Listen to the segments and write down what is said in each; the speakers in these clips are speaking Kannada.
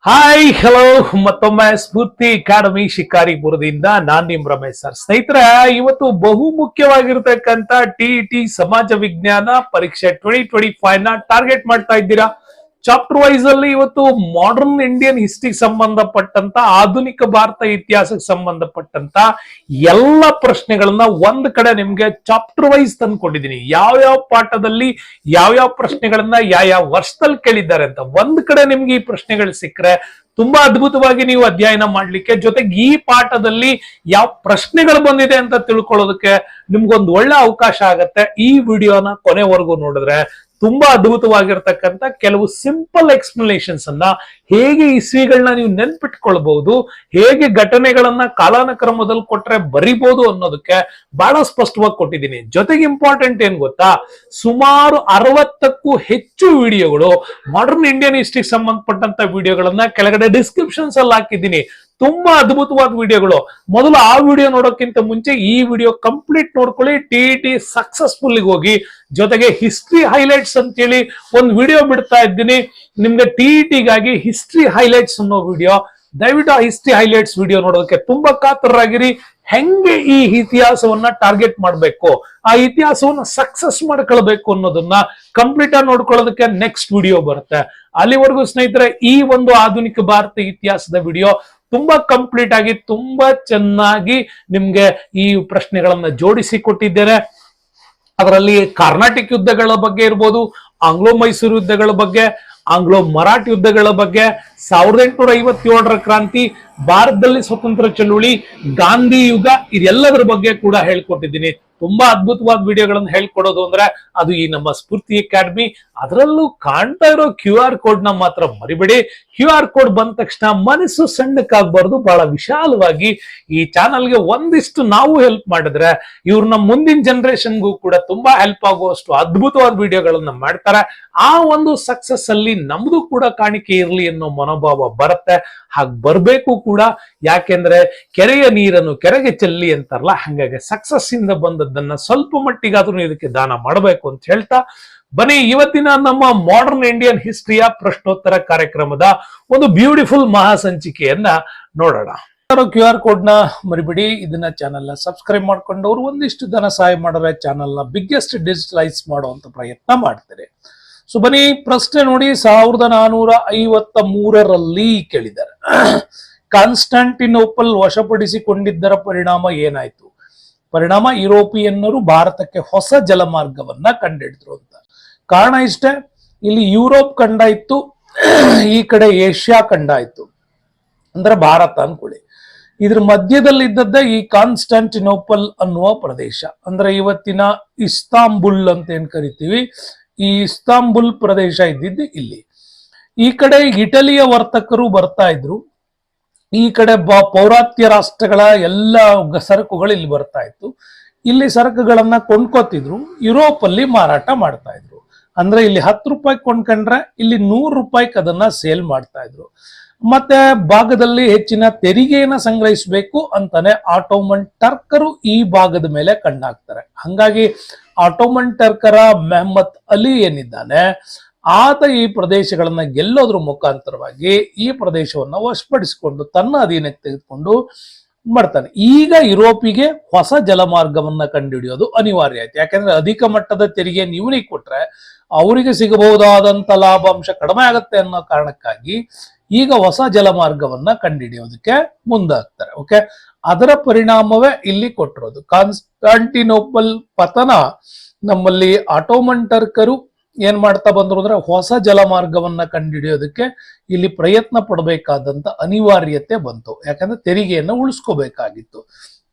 ಹಾಯ್ ಹಲೋ ಮತ್ತೊಮ್ಮೆ ಸ್ಫೂರ್ತಿ ಅಕಾಡೆಮಿ ಶಿಕಾರಿಪುರದಿಂದ ನಾನ್ ನಿಮ್ ರಮೇಶ್ ಸರ್. ಸ್ನೇಹಿತರೆ, ಇವತ್ತು ಬಹು ಮುಖ್ಯವಾಗಿರ್ತಕ್ಕಂಥ ಟಿಇಟಿ ಸಮಾಜ ವಿಜ್ಞಾನ ಪರೀಕ್ಷೆ 2025 ನ ಟಾರ್ಗೆಟ್ ಮಾಡ್ತಾ ಇದ್ದೀರಾ. ಚಾಪ್ಟರ್ ವೈಸ್ ಅಲ್ಲಿ ಇವತ್ತು ಮಾಡರ್ನ್ ಇಂಡಿಯನ್ ಹಿಸ್ಟ್ರಿಗೆ ಸಂಬಂಧಪಟ್ಟಂತ ಆಧುನಿಕ ಭಾರತ ಇತಿಹಾಸಕ್ಕೆ ಸಂಬಂಧಪಟ್ಟಂತ ಎಲ್ಲ ಪ್ರಶ್ನೆಗಳನ್ನ ಒಂದ್ ಕಡೆ ನಿಮ್ಗೆ ಚಾಪ್ಟರ್ ವೈಸ್ ತಂದ್ಕೊಂಡಿದ್ದೀನಿ. ಯಾವ್ಯಾವ ಪಾಠದಲ್ಲಿ ಯಾವ್ಯಾವ ಪ್ರಶ್ನೆಗಳನ್ನ ಯಾವ ವರ್ಷದಲ್ಲಿ ಕೇಳಿದ್ದಾರೆ ಅಂತ ಒಂದ್ ಕಡೆ ನಿಮ್ಗೆ ಈ ಪ್ರಶ್ನೆಗಳು ಸಿಕ್ಕರೆ ತುಂಬಾ ಅದ್ಭುತವಾಗಿ ನೀವು ಅಧ್ಯಯನ ಮಾಡ್ಲಿಕ್ಕೆ, ಜೊತೆಗೆ ಈ ಪಾಠದಲ್ಲಿ ಯಾವ ಪ್ರಶ್ನೆಗಳು ಬಂದಿದೆ ಅಂತ ತಿಳ್ಕೊಳ್ಳೋದಕ್ಕೆ ನಿಮ್ಗೊಂದು ಒಳ್ಳೆ ಅವಕಾಶ ಆಗತ್ತೆ. ಈ ವಿಡಿಯೋನ ಕೊನೆವರೆಗೂ ನೋಡಿದ್ರೆ ತುಂಬಾ ಅದ್ಭುತವಾಗಿರ್ತಕ್ಕಂಥ ಕೆಲವು ಸಿಂಪಲ್ ಎಕ್ಸ್ಪ್ಲನೇಷನ್ಸ್ ಅನ್ನ, ಹೇಗೆ ಇಸ್ವಿಗಳನ್ನ ನೀವು ನೆನ್ಪಿಟ್ಕೊಳ್ಬಹುದು, ಹೇಗೆ ಘಟನೆಗಳನ್ನ ಕಾಲಾನುಕ್ರಮದಲ್ಲಿ ಕೊಟ್ರೆ ಬರಿಬಹುದು ಅನ್ನೋದಕ್ಕೆ ಬಹಳ ಸ್ಪಷ್ಟವಾಗಿ ಕೊಟ್ಟಿದ್ದೀನಿ. ಜೊತೆಗೆ ಇಂಪಾರ್ಟೆಂಟ್ ಏನ್ ಗೊತ್ತಾ, ಸುಮಾರು 60ಕ್ಕೂ ಹೆಚ್ಚು ವಿಡಿಯೋಗಳು ಮಾಡರ್ನ್ ಇಂಡಿಯನ್ ಹಿಸ್ಟ್ರಿಗೆ ಸಂಬಂಧಪಟ್ಟಂತ ವಿಡಿಯೋಗಳನ್ನ ಕೆಳಗಡೆ ಡಿಸ್ಕ್ರಿಪ್ಷನ್ಸ್ ಅಲ್ಲಿ ಹಾಕಿದ್ದೀನಿ. ತುಂಬಾ ಅದ್ಭುತವಾದ ವಿಡಿಯೋಗಳು. ಮೊದಲು ಆ ವಿಡಿಯೋ ನೋಡೋಕ್ಕಿಂತ ಮುಂಚೆ ಈ ವಿಡಿಯೋ ಕಂಪ್ಲೀಟ್ ನೋಡ್ಕೊಳ್ಳಿ. ಟಿಇಟಿ ಸಕ್ಸಸ್ಫುಲ್ ಹೋಗಿ, ಜೊತೆಗೆ ಹಿಸ್ಟ್ರಿ ಹೈಲೈಟ್ಸ್ ಅಂತೇಳಿ ಒಂದು ವಿಡಿಯೋ ಬಿಡ್ತಾ ಇದ್ದೀನಿ ನಿಮ್ಗೆ ಟಿಇಟಿಗಾಗಿ. ಹಿಸ್ಟ್ರಿ ಹೈಲೈಟ್ಸ್ ಅನ್ನೋ ವಿಡಿಯೋ, ದಯವಿಟ್ಟು ಆ ಹಿಸ್ಟ್ರಿ ಹೈಲೈಟ್ಸ್ ವಿಡಿಯೋ ನೋಡೋದಕ್ಕೆ ತುಂಬಾ ಕಾತರರಾಗಿರಿ. ಹೆಂಗೆ ಈ ಇತಿಹಾಸವನ್ನ ಟಾರ್ಗೆಟ್ ಮಾಡಬೇಕು, ಆ ಇತಿಹಾಸವನ್ನ ಸಕ್ಸಸ್ ಮಾಡ್ಕೊಳ್ಬೇಕು ಅನ್ನೋದನ್ನ ಕಂಪ್ಲೀಟ್ ಆಗಿ ನೋಡ್ಕೊಳ್ಳೋದಕ್ಕೆ ನೆಕ್ಸ್ಟ್ ವಿಡಿಯೋ ಬರುತ್ತೆ. ಅಲ್ಲಿವರೆಗೂ ಸ್ನೇಹಿತರೆ, ಈ ಒಂದು ಆಧುನಿಕ ಭಾರತ ಇತಿಹಾಸದ ವಿಡಿಯೋ ತುಂಬಾ ಕಂಪ್ಲೀಟ್ ಆಗಿ ತುಂಬಾ ಚೆನ್ನಾಗಿ ನಿಮ್ಗೆ ಈ ಪ್ರಶ್ನೆಗಳನ್ನ ಜೋಡಿಸಿ ಕೊಟ್ಟಿದ್ದೇನೆ. ಅದರಲ್ಲಿ ಕರ್ನಾಟಕ ಯುದ್ಧಗಳ ಬಗ್ಗೆ ಇರ್ಬೋದು, ಆಂಗ್ಲೋ ಮೈಸೂರು ಯುದ್ಧಗಳ ಬಗ್ಗೆ, ಆಂಗ್ಲೋ ಮರಾಠ ಯುದ್ಧಗಳ ಬಗ್ಗೆ, 1857ರ ಕ್ರಾಂತಿ, ಭಾರತದಲ್ಲಿ ಸ್ವತಂತ್ರ ಚಳುವಳಿ, ಗಾಂಧಿ ಯುಗ, ಇದೆಲ್ಲದರ ಬಗ್ಗೆ ಕೂಡ ಹೇಳ್ಕೊಟ್ಟಿದ್ದೀನಿ. ತುಂಬಾ ಅದ್ಭುತವಾದ ವಿಡಿಯೋಗಳನ್ನು ಹೇಳ್ಕೊಡೋದು ಅಂದ್ರೆ ಅದು ಈ ನಮ್ಮ ಸ್ಫೂರ್ತಿ ಅಕಾಡೆಮಿ. ಅದರಲ್ಲೂ ಕಾಣ್ತಾ ಇರೋ QR ಕೋಡ್ ನ ಮಾತ್ರ ಮರಿಬೇಡಿ. QR ಕೋಡ್ ಬಂದ ತಕ್ಷಣ ಮನಸ್ಸು ಸಣ್ಣಕ್ಕಾಗಬಾರ್ದು, ಬಹಳ ವಿಶಾಲವಾಗಿ ಈ ಚಾನಲ್ಗೆ ಒಂದಿಷ್ಟು ನಾವು ಹೆಲ್ಪ್ ಮಾಡಿದ್ರೆ ಇವ್ರನ್ನ ಮುಂದಿನ ಜನರೇಷನ್ಗೂ ಕೂಡ ತುಂಬಾ ಹೆಲ್ಪ್ ಆಗುವಷ್ಟು ಅದ್ಭುತವಾದ ವಿಡಿಯೋಗಳನ್ನ ಮಾಡ್ತಾರೆ. ಆ ಒಂದು ಸಕ್ಸಸ್ ಅಲ್ಲಿ ನಮ್ದು ಕೂಡ ಕಾಣಿಕೆ ಇರಲಿ ಅನ್ನೋ ಮನೋಭಾವ ಬರುತ್ತೆ. ಹಾಗೆ ಬರ್ಬೇಕು ಕೂಡ, ಯಾಕೆಂದ್ರೆ ಕೆರೆಯ ನೀರನ್ನು ಕೆರೆಗೆ ಚೆಲ್ಲಿ ಅಂತಾರಲ್ಲ, ಹಾಗಾಗಿ ಸಕ್ಸಸ್ ಇಂದ ಬಂದದ್ದನ್ನ ಸ್ವಲ್ಪ ಮಟ್ಟಿಗಾದ್ರೂ ಇದಕ್ಕೆ ದಾನ ಮಾಡಬೇಕು ಅಂತ ಹೇಳ್ತಾ ಬನ್ನಿ ಇವತ್ತಿನ ನಮ್ಮ ಮಾಡರ್ನ್ ಇಂಡಿಯನ್ ಹಿಸ್ಟ್ರಿಯ ಪ್ರಶ್ನೋತ್ತರ ಕಾರ್ಯಕ್ರಮದ ಒಂದು ಬ್ಯೂಟಿಫುಲ್ ಮಹಾಸಂಚಿಕೆಯನ್ನ ನೋಡೋಣ. QR ಕೋಡ್ ನ ಮರಿಬಿಡಿ. ಇದನ್ನ ಚಾನೆಲ್ ನ ಸಬ್ಸ್ಕ್ರೈಬ್ ಮಾಡ್ಕೊಂಡವ್ರು ಒಂದಿಷ್ಟು ಧನ ಸಹಾಯ ಮಾಡಿದ್ರೆ ಚಾನೆಲ್ ನ ಬಿಗ್ಗೆಸ್ಟ್ ಡಿಜಿಟಲೈಸ್ ಮಾಡುವಂತ ಪ್ರಯತ್ನ ಮಾಡ್ತಾರೆ. ಸೊ ಬನ್ನಿ, ಪ್ರಶ್ನೆ ನೋಡಿ. 1453ರಲ್ಲಿ ಕೇಳಿದ್ದಾರೆ, ಕಾನ್ಸ್ಟಾಂಟಿನೋಪಲ್ ವಶಪಡಿಸಿಕೊಂಡಿದ್ದರ ಪರಿಣಾಮ ಏನಾಯ್ತು? ಪರಿಣಾಮ, ಯುರೋಪಿಯನ್ನರು ಭಾರತಕ್ಕೆ ಹೊಸ ಜಲಮಾರ್ಗವನ್ನ ಕಂಡಿಡಿದ್ರು ಅಂತ. ಕಾರಣ ಇಷ್ಟೇ, ಇಲ್ಲಿ ಯುರೋಪ್ ಖಂಡ ಇತ್ತು, ಈ ಕಡೆ ಏಷ್ಯಾ ಖಂಡ ಇತ್ತು, ಅಂದ್ರೆ ಭಾರತ ಅನ್ಕೊಳ್ಳಿ. ಇದ್ರ ಮಧ್ಯದಲ್ಲಿದ್ದದ್ದೇ ಈ ಕಾನ್ಸ್ಟಾಂಟಿನೋಪಲ್ ಅನ್ನುವ ಪ್ರದೇಶ, ಅಂದ್ರೆ ಇವತ್ತಿನ ಇಸ್ತಾಂಬುಲ್ ಅಂತ ಏನ್ ಕರಿತೀವಿ, ಈ ಇಸ್ತಾಂಬುಲ್ ಪ್ರದೇಶ ಇದ್ದಿದ್ದು ಇಲ್ಲಿ. ಈ ಕಡೆ ಇಟಲಿಯ ವರ್ತಕರು ಬರ್ತಾ ಇದ್ರು, ಈ ಕಡೆ ಪೌರಾತ್ಯ ರಾಷ್ಟ್ರಗಳ ಎಲ್ಲ ಸರಕುಗಳು ಇಲ್ಲಿ ಬರ್ತಾ ಇತ್ತು. ಇಲ್ಲಿ ಸರಕುಗಳನ್ನ ಕೊಂಡ್ಕೋತಿದ್ರು, ಯುರೋಪ್ ಅಲ್ಲಿ ಮಾರಾಟ ಮಾಡ್ತಾ ಇದ್ರು. ಅಂದ್ರೆ ಇಲ್ಲಿ 10 ರೂಪಾಯಿ ಕೊಂಡ್ಕೊಂಡ್ರೆ ಇಲ್ಲಿ 100 ರೂಪಾಯಿಗೆ ಅದನ್ನ ಸೇಲ್ ಮಾಡ್ತಾ ಇದ್ರು. ಮತ್ತೆ ಭಾಗದಲ್ಲಿ ಹೆಚ್ಚಿನ ತೆರಿಗೆಯನ್ನ ಸಂಗ್ರಹಿಸಬೇಕು ಅಂತಾನೆ ಆಟೋಮನ್ ಟರ್ಕರು ಈ ಭಾಗದ ಮೇಲೆ ಕಣ್ಣಾಕ್ತಾರೆ. ಹಂಗಾಗಿ ಆಟೋಮನ್ ಟರ್ಕರ ಮೆಹಮ್ಮದ್ ಅಲಿ ಏನಿದ್ದಾನೆ, ಆತ ಈ ಪ್ರದೇಶಗಳನ್ನ ಗೆಲ್ಲೋದ್ರ ಮುಖಾಂತರವಾಗಿ ಈ ಪ್ರದೇಶವನ್ನ ವಶಪಡಿಸಿಕೊಂಡು ತನ್ನ ಅಧೀನಕ್ಕೆ ತೆಗೆದುಕೊಂಡು ಮಾಡ್ತಾನೆ. ಈಗ ಯುರೋಪಿಗೆ ಹೊಸ ಜಲಮಾರ್ಗವನ್ನ ಕಂಡುಹಿಡಿಯೋದು ಅನಿವಾರ್ಯ ಆಯ್ತು. ಯಾಕಂದ್ರೆ ಅಧಿಕ ಮಟ್ಟದ ತೆರಿಗೆ ಇವನಿಗೆ ಕೊಟ್ರೆ ಅವರಿಗೆ ಸಿಗಬಹುದಾದಂತ ಲಾಭಾಂಶ ಕಡಿಮೆ ಆಗುತ್ತೆ ಅನ್ನೋ ಕಾರಣಕ್ಕಾಗಿ ಈಗ ಹೊಸ ಜಲಮಾರ್ಗವನ್ನ ಕಂಡುಹಿಡಿಯೋದಕ್ಕೆ ಮುಂದಾಗ್ತಾರೆ. ಓಕೆ, ಅದರ ಪರಿಣಾಮವೇ ಇಲ್ಲಿ ಕೊಟ್ಟಿರೋದು. ಕಾನ್ಸ್ಟಾಂಟಿನೋಪಲ್ ಪತನ ನಮ್ಮಲ್ಲಿ ಆಟೋಮನ್ ಟರ್ಕರು ಏನ್ ಮಾಡ್ತಾ ಬಂದ್ರು ಅಂದ್ರೆ ಹೊಸ ಜಲಮಾರ್ಗವನ್ನ ಕಂಡುಹಿಡಿಯೋದಕ್ಕೆ ಇಲ್ಲಿ ಪ್ರಯತ್ನ ಪಡಬೇಕಾದಂತ ಅನಿವಾರ್ಯತೆ ಬಂತು. ಯಾಕಂದ್ರೆ ತೆರಿಗೆಯನ್ನು ಉಳಿಸ್ಕೋಬೇಕಾಗಿತ್ತು.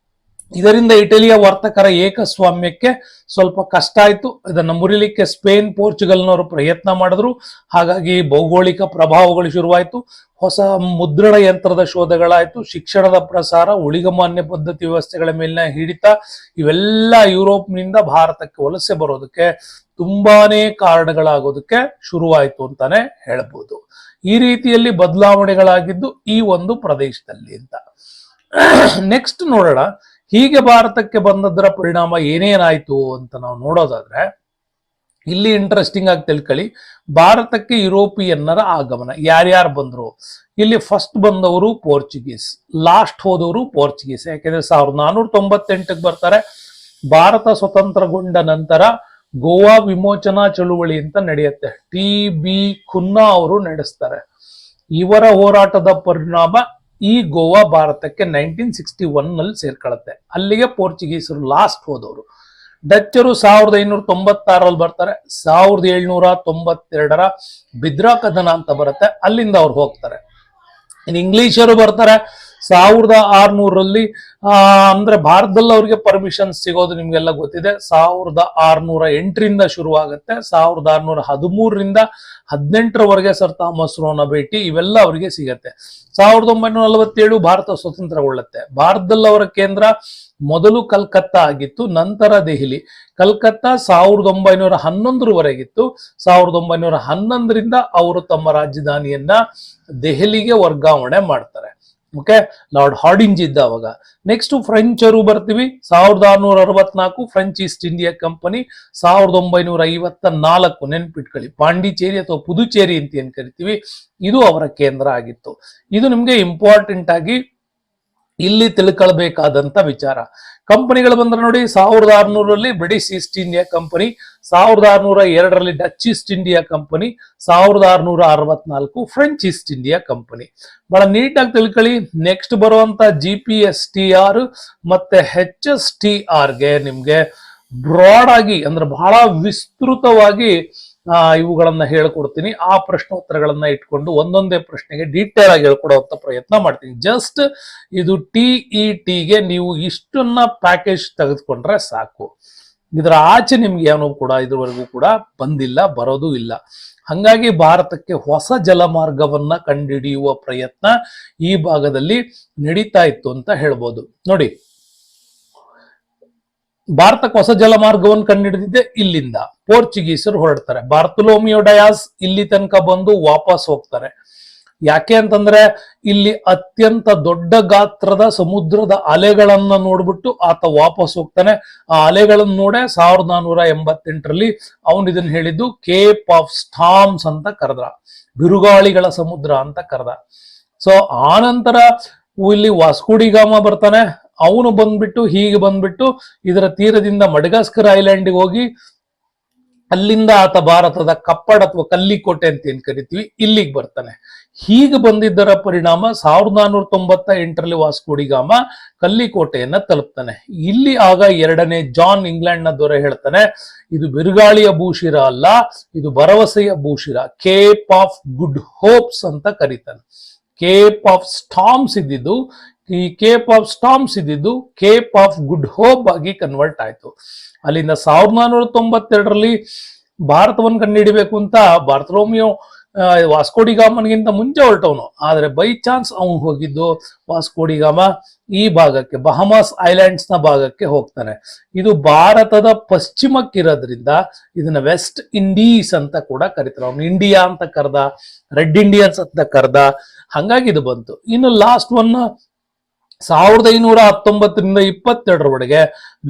ಇದರಿಂದ ಇಟಲಿಯ ವರ್ತಕರ ಏಕಸ್ವಾಮ್ಯಕ್ಕೆ ಸ್ವಲ್ಪ ಕಷ್ಟ ಆಯ್ತು. ಇದನ್ನ ಮುರಿಲಿಕ್ಕೆ ಸ್ಪೇನ್, ಪೋರ್ಚುಗಲ್ನವರು ಪ್ರಯತ್ನ ಮಾಡಿದ್ರು. ಹಾಗಾಗಿ ಭೌಗೋಳಿಕ ಪ್ರಭಾವಗಳು ಶುರುವಾಯಿತು. ಹೊಸ ಮುದ್ರಣ ಯಂತ್ರದ ಶೋಧಗಳಾಯ್ತು. ಶಿಕ್ಷಣದ ಪ್ರಸಾರ, ಉಳಿಗಮಾನ್ಯ ಪದ್ಧತಿ ವ್ಯವಸ್ಥೆಗಳ ಮೇಲಿನ ಹಿಡಿತ, ಇವೆಲ್ಲ ಯುರೋಪ್ನಿಂದ ಭಾರತಕ್ಕೆ ವಲಸೆ ಬರೋದಕ್ಕೆ ತುಂಬಾನೇ ಕಾರಣಗಳಾಗೋದಕ್ಕೆ ಶುರುವಾಯಿತು ಅಂತಾನೆ ಹೇಳ್ಬೋದು. ಈ ರೀತಿಯಲ್ಲಿ ಬದಲಾವಣೆಗಳಾಗಿದ್ದು ಈ ಒಂದು ಪ್ರದೇಶದಲ್ಲಿ ಅಂತ. ನೆಕ್ಸ್ಟ್ ನೋಡೋಣ, ಹೀಗೆ ಭಾರತಕ್ಕೆ ಬಂದದ್ದರ ಪರಿಣಾಮ ಏನೇನಾಯ್ತು ಅಂತ ನಾವು ನೋಡೋದಾದ್ರೆ, ಇಲ್ಲಿ ಇಂಟ್ರೆಸ್ಟಿಂಗ್ ಆಗಿ ತಿಳ್ಕೊಳ್ಳಿ, ಭಾರತಕ್ಕೆ ಯುರೋಪಿಯನ್ನರ ಆಗಮನ ಯಾರ್ಯಾರು ಬಂದ್ರು. ಇಲ್ಲಿ ಫಸ್ಟ್ ಬಂದವರು ಪೋರ್ಚುಗೀಸ್, ಲಾಸ್ಟ್ ಹೋದವರು ಪೋರ್ಚುಗೀಸ್. ಯಾಕೆಂದ್ರೆ 1498ಕ್ಕೆ ಬರ್ತಾರೆ. ಭಾರತ ಸ್ವತಂತ್ರಗೊಂಡ ನಂತರ ಗೋವಾ ವಿಮೋಚನಾ ಚಳುವಳಿ ಅಂತ ನಡೆಯುತ್ತೆ. ಟಿ.ಬಿ. ಖುನ್ನಾ ಅವರು ನಡೆಸ್ತಾರೆ. ಇವರ ಹೋರಾಟದ ಪರಿಣಾಮ ಈ ಗೋವಾ ಭಾರತಕ್ಕೆ 1961 ನಲ್ಲಿ ಸೇರ್ಕೊಳ್ಳುತ್ತೆ. ಅಲ್ಲಿಗೆ ಪೋರ್ಚುಗೀಸರು ಲಾಸ್ಟ್ ಹೋದವರು. ಡಚ್ಚರು 1596ರಲ್ಲಿ ಬರ್ತಾರೆ. 1792ರ ಬಿದ್ರಾ ಕದನ ಅಂತ ಬರುತ್ತೆ, ಅಲ್ಲಿಂದ ಅವ್ರು ಹೋಗ್ತಾರೆ. ಇನ್ನು ಇಂಗ್ಲಿಷರು ಬರ್ತಾರೆ 1600ರಲ್ಲಿ. ಅಂದ್ರೆ ಭಾರತದಲ್ಲಿ ಅವ್ರಿಗೆ ಪರ್ಮಿಷನ್ ಸಿಗೋದು ನಿಮ್ಗೆಲ್ಲ ಗೊತ್ತಿದೆ. 1608ರಿಂದ ಶುರುವಾಗುತ್ತೆ. 1613ರಿಂದ 18ರವರೆಗೆ ಸರ್ ಥಾಮಸ್ ರೋನ ಭೇಟಿ, ಇವೆಲ್ಲ ಅವರಿಗೆ ಸಿಗತ್ತೆ. 1947 ಭಾರತ ಸ್ವತಂತ್ರಗೊಳ್ಳುತ್ತೆ. ಭಾರತದಲ್ಲಿ ಅವರ ಕೇಂದ್ರ ಮೊದಲು ಕಲ್ಕತ್ತಾ ಆಗಿತ್ತು, ನಂತರ ದೆಹಲಿ. ಕಲ್ಕತ್ತಾ 1911ರವರೆಗಿತ್ತು. 1911ರಿಂದ ಅವರು ತಮ್ಮ ರಾಜಧಾನಿಯನ್ನ ದೆಹಲಿಗೆ ವರ್ಗಾವಣೆ ಮಾಡ್ತಾರೆ. ಓಕೆ, ಲಾರ್ಡ್ ಹಾರ್ಡಿಂಜ್ ಇದ್ದ ಅವಾಗ. ನೆಕ್ಸ್ಟ್ ಫ್ರೆಂಚರು ಬರ್ತೀವಿ. 1664 ಫ್ರೆಂಚ್ ಈಸ್ಟ್ ಇಂಡಿಯಾ ಕಂಪನಿ. 1954 ನೆನ್ಪಿಟ್ಕೊಳ್ಳಿ, ಪಾಂಡಿಚೇರಿ ಅಥವಾ ಪುದುಚೇರಿ ಅಂತ ಏನ್ ಕರಿತೀವಿ, ಇದು ಅವರ ಕೇಂದ್ರ ಆಗಿತ್ತು. ಇದು ನಿಮ್ಗೆ ಇಂಪಾರ್ಟೆಂಟ್ ಆಗಿ ಇಲ್ಲಿ ತಿಳ್ಕೊಳ್ಬೇಕಾದಂತ ವಿಚಾರ. ಕಂಪನಿಗಳು ಬಂದ್ರೆ ನೋಡಿ, 1600ರಲ್ಲಿ ಬ್ರಿಟಿಷ್ ಈಸ್ಟ್ ಇಂಡಿಯಾ ಕಂಪನಿ, 1602ರಲ್ಲಿ Dutch East India company, 1664 French East India company. ಬಹಳ ನೀಟಾಗಿ ತಿಳ್ಕೊಳ್ಳಿ. ನೆಕ್ಸ್ಟ್ ಬರುವಂತ GPSTR ಮತ್ತೆ HSTRಗೆ ನಿಮ್ಗೆ ಬ್ರಾಡ್ ಆಗಿ ಅಂದ್ರೆ ಬಹಳ ವಿಸ್ತೃತವಾಗಿ ಇವುಗಳನ್ನ ಹೇಳ್ಕೊಡ್ತೀನಿ. ಆ ಪ್ರಶ್ನೋತ್ತರಗಳನ್ನ ಇಟ್ಕೊಂಡು ಒಂದೊಂದೇ ಪ್ರಶ್ನೆಗೆ ಡೀಟೇಲ್ ಆಗಿ ಹೇಳ್ಕೊಡುವಂತ ಪ್ರಯತ್ನ ಮಾಡ್ತೀನಿ. ಜಸ್ಟ್ ಇದು TETಗೆ ನೀವು ಇಷ್ಟನ್ನ ಪ್ಯಾಕೇಜ್ ತೆಗೆದುಕೊಂಡ್ರೆ ಸಾಕು. ಇದರ ಆಚೆ ನಿಮ್ಗೆ ಏನೋ ಕೂಡ ಇದುವರೆಗೂ ಕೂಡ ಬಂದಿಲ್ಲ, ಬರೋದು ಇಲ್ಲ. ಹಂಗಾಗಿ ಭಾರತಕ್ಕೆ ಹೊಸ ಜಲಮಾರ್ಗವನ್ನ ಕಂಡುಹಿಡಿಯುವ ಪ್ರಯತ್ನ ಈ ಭಾಗದಲ್ಲಿ ನಡೀತಾ ಇತ್ತು ಅಂತ ಹೇಳ್ಬೋದು. ನೋಡಿ, ಭಾರತಕ್ಕೆ ಹೊಸ ಜಲಮಾರ್ಗವನ್ನು ಕಂಡುಹಿಡಿದಿದ್ದೆ ಇಲ್ಲಿಂದ. ಪೋರ್ಚುಗೀಸರು ಹೊರಡ್ತಾರೆ. ಬಾರ್ತೊಲೋಮಿಯೋ ಡಯಾಸ್ ಇಲ್ಲಿ ತನಕ ಬಂದು ವಾಪಸ್ ಹೋಗ್ತಾರೆ. ಯಾಕೆ ಅಂತಂದ್ರೆ ಇಲ್ಲಿ ಅತ್ಯಂತ ದೊಡ್ಡ ಗಾತ್ರದ ಸಮುದ್ರದ ಅಲೆಗಳನ್ನ ನೋಡ್ಬಿಟ್ಟು ಆತ ವಾಪಸ್ ಹೋಗ್ತಾನೆ. ಆ ಅಲೆಗಳನ್ನು ನೋಡೇ 1488ರಲ್ಲಿ ಅವನು ಇದನ್ನ ಹೇಳಿದ್ದು ಕೇಪ್ ಆಫ್ ಸ್ಟಾರ್ಮ್ಸ್ ಅಂತ ಕರೆದ, ಬಿರುಗಾಳಿಗಳ ಸಮುದ್ರ ಅಂತ ಕರೆದ. ಸೊ ಆನಂತರ ಇಲ್ಲಿ ವಾಸ್ಕೋಡಿಗಾಮ ಬರ್ತಾನೆ. ಅವನು ಬಂದ್ಬಿಟ್ಟು ಹೀಗೆ ಬಂದ್ಬಿಟ್ಟು ಇದರ ತೀರದಿಂದ ಮಡಗಾಸ್ಕರ್ ಐಲ್ಯಾಂಡ್ಗೆ ಹೋಗಿ ಅಲ್ಲಿಂದ ಆತ ಭಾರತದ ಕಪ್ಪಡ್ ಅಥವಾ ಕಲ್ಲಿಕೋಟೆ ಅಂತ ಏನ್ ಕರಿತೀವಿ ಇಲ್ಲಿಗೆ ಬರ್ತಾನೆ. ಹೀಗೆ ಬಂದಿದ್ದರ ಪರಿಣಾಮ 1498ರಲ್ಲಿ ವಾಸ್ಕೋಡಿಗಾಮ ಕಲ್ಲಿಕೋಟೆಯನ್ನ ತಲುಪ್ತಾನೆ. ಇಲ್ಲಿ ಆಗ ಎರಡನೇ ಜಾನ್ ಇಂಗ್ಲೆಂಡ್ ನ ದೊರೆ ಹೇಳ್ತಾನೆ, ಇದು ಬಿರುಗಾಳಿಯ ಭೂಶಿರ ಅಲ್ಲ, ಇದು ಭರವಸೆಯ ಭೂಶಿರ, ಕೇಪ್ ಆಫ್ ಗುಡ್ ಹೋಪ್ಸ್ ಅಂತ ಕರೀತಾನೆ. ಕೇಪ್ ಆಫ್ ಸ್ಟಾರ್ಮ್ಸ್ ಇದ್ದಿದ್ದು ಈ ಕೇಪ್ ಆಫ್ ಸ್ಟಾರ್ಮ್ಸ್ ಇದ್ದಿದ್ದು ಕೇಪ್ ಆಫ್ ಗುಡ್ ಹೋಪ್ ಆಗಿ ಕನ್ವರ್ಟ್ ಆಯ್ತು. ಅಲ್ಲಿಂದ 1492ರಲ್ಲಿ ಭಾರತವನ್ನು ಕಂಡುಹಿಡಿಬೇಕು ಅಂತ ಬಾರ್ತೊಲೋಮಿಯೋ ವಾಸ್ಕೋಡಿಗಾಮನ್ಗಿಂತ ಮುಂಚೆ ಹೊರಟವನು. ಆದ್ರೆ ಬೈ ಚಾನ್ಸ್ ಅವನು ಹೋಗಿದ್ದು ವಾಸ್ಕೋಡಿಗಾಮ ಈ ಭಾಗಕ್ಕೆ, ಬಹಮಾಸ್ ಐಲ್ಯಾಂಡ್ಸ್ ನ ಭಾಗಕ್ಕೆ ಹೋಗ್ತಾನೆ. ಇದು ಭಾರತದ ಪಶ್ಚಿಮಕ್ಕಿರೋದ್ರಿಂದ ಇದನ್ನ ವೆಸ್ಟ್ ಇಂಡೀಸ್ ಅಂತ ಕೂಡ ಕರೀತಾರೆ. ಅವನು ಇಂಡಿಯಾ ಅಂತ ಕರೆದ, ರೆಡ್ ಇಂಡಿಯನ್ಸ್ ಅಂತ ಕರೆದ, ಹಂಗಾಗಿ ಇದು ಬಂತು. ಇನ್ನು ಲಾಸ್ಟ್ ಒನ್ 1519ರಿಂದ 22ರವರೆಗೆ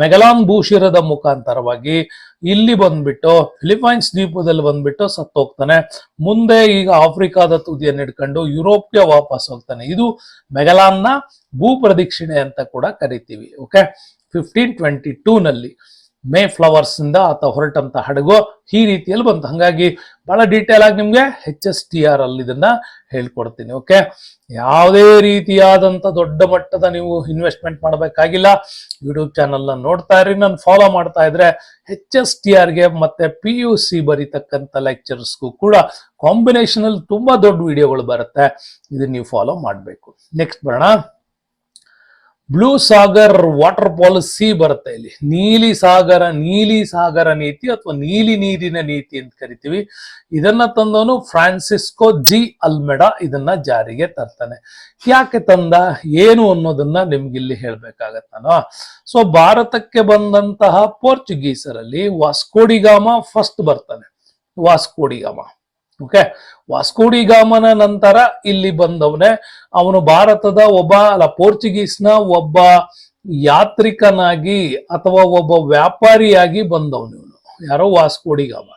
ಮೆಗಲಾನ್ ಭೂಶಿರದ ಮುಖಾಂತರವಾಗಿ ಇಲ್ಲಿ ಬಂದ್ಬಿಟ್ಟು ಫಿಲಿಪೈನ್ಸ್ ದ್ವೀಪದಲ್ಲಿ ಬಂದ್ಬಿಟ್ಟು ಸತ್ತೋಗ್ತಾನೆ. ಮುಂದೆ ಈಗ ಆಫ್ರಿಕಾದ ತುದಿಯನ್ನು ಹಿಡ್ಕೊಂಡು ಯುರೋಪ್ಗೆ ವಾಪಸ್ ಹೋಗ್ತಾನೆ. ಇದು ಮೆಗಲಾನ್ನ ಭೂ ಪ್ರದಕ್ಷಿಣೆ ಅಂತ ಕೂಡ ಕರಿತೀವಿ. ಓಕೆ, 1522ನಲ್ಲಿ ಮೇ ಫ್ಲವರ್ಸ್ ಇಂದ ಆತ ಹೊರಟಂತ ಹಡಗು ಈ ರೀತಿಯಲ್ಲಿ ಬಂತು. ಹಂಗಾಗಿ ಬಹಳ ಡೀಟೇಲ್ ಆಗಿ ನಿಮ್ಗೆ HSTR ಅಲ್ಲಿ ಇದನ್ನ ಹೇಳ್ಕೊಡ್ತೀನಿ. ಓಕೆ, ಯಾವುದೇ ರೀತಿಯಾದಂತ ದೊಡ್ಡ ಮಟ್ಟದ ನೀವು ಇನ್ವೆಸ್ಟ್ಮೆಂಟ್ ಮಾಡಬೇಕಾಗಿಲ್ಲ. ಯೂಟ್ಯೂಬ್ ಚಾನಲ್ ನ ನೋಡ್ತಾ ಇರಿ, ನಾನು ಫಾಲೋ ಮಾಡ್ತಾ ಇದ್ರೆ HSTRಗೆ ಮತ್ತೆ PUC ಬರೀತಕ್ಕಂಥ ಲೆಕ್ಚರ್ಸ್ಗೂ ಕೂಡ ಕಾಂಬಿನೇಷನ್ ಅಲ್ಲಿ ತುಂಬಾ ದೊಡ್ಡ ವಿಡಿಯೋಗಳು ಬರುತ್ತೆ. ಇದನ್ನ ನೀವು ಫಾಲೋ ಮಾಡಬೇಕು. ನೆಕ್ಸ್ಟ್ ಬರೋಣ. ಬ್ಲೂ ಸಾಗರ್ ವಾಟರ್ ಪಾಲಿಸಿ ಬರುತ್ತೆ. ಇಲ್ಲಿ ನೀಲಿ ಸಾಗರ ನೀತಿ ಅಥವಾ ನೀಲಿ ನೀರಿನ ನೀತಿ ಅಂತ ಕರಿತೀವಿ. ಇದನ್ನ ತಂದವನು ಫ್ರಾನ್ಸಿಸ್ಕೋ ಜಿ ಅಲ್ಮೆಡಾ ಇದನ್ನ ಜಾರಿಗೆ ತರ್ತಾನೆ. ಯಾಕೆ ತಂದ ಏನು ಅನ್ನೋದನ್ನ ನಿಮ್ಗೆ ಇಲ್ಲಿ ಹೇಳ್ಬೇಕಾಗತ್ತ ನಾನು. ಸೊ ಭಾರತಕ್ಕೆ ಬಂದಂತಹ ಪೋರ್ಚುಗೀಸರಲ್ಲಿ ವಾಸ್ಕೋಡಿಗಾಮ ಫಸ್ಟ್ ಬರ್ತಾನೆ. ವಾಸ್ಕೋಡಿಗಾಮ ಓಕೆ, ವಾಸ್ಕೋಡಿಗಾಮನ ನಂತರ ಇಲ್ಲಿ ಬಂದವನೇ. ಅವನು ಭಾರತದ ಪೋರ್ಚುಗೀಸ್ನ ಒಬ್ಬ ಯಾತ್ರಿಕನಾಗಿ ಅಥವಾ ಒಬ್ಬ ವ್ಯಾಪಾರಿಯಾಗಿ ಬಂದವನು. ಇವನು ಯಾರೋ ವಾಸ್ಕೋಡಿಗಾಮ.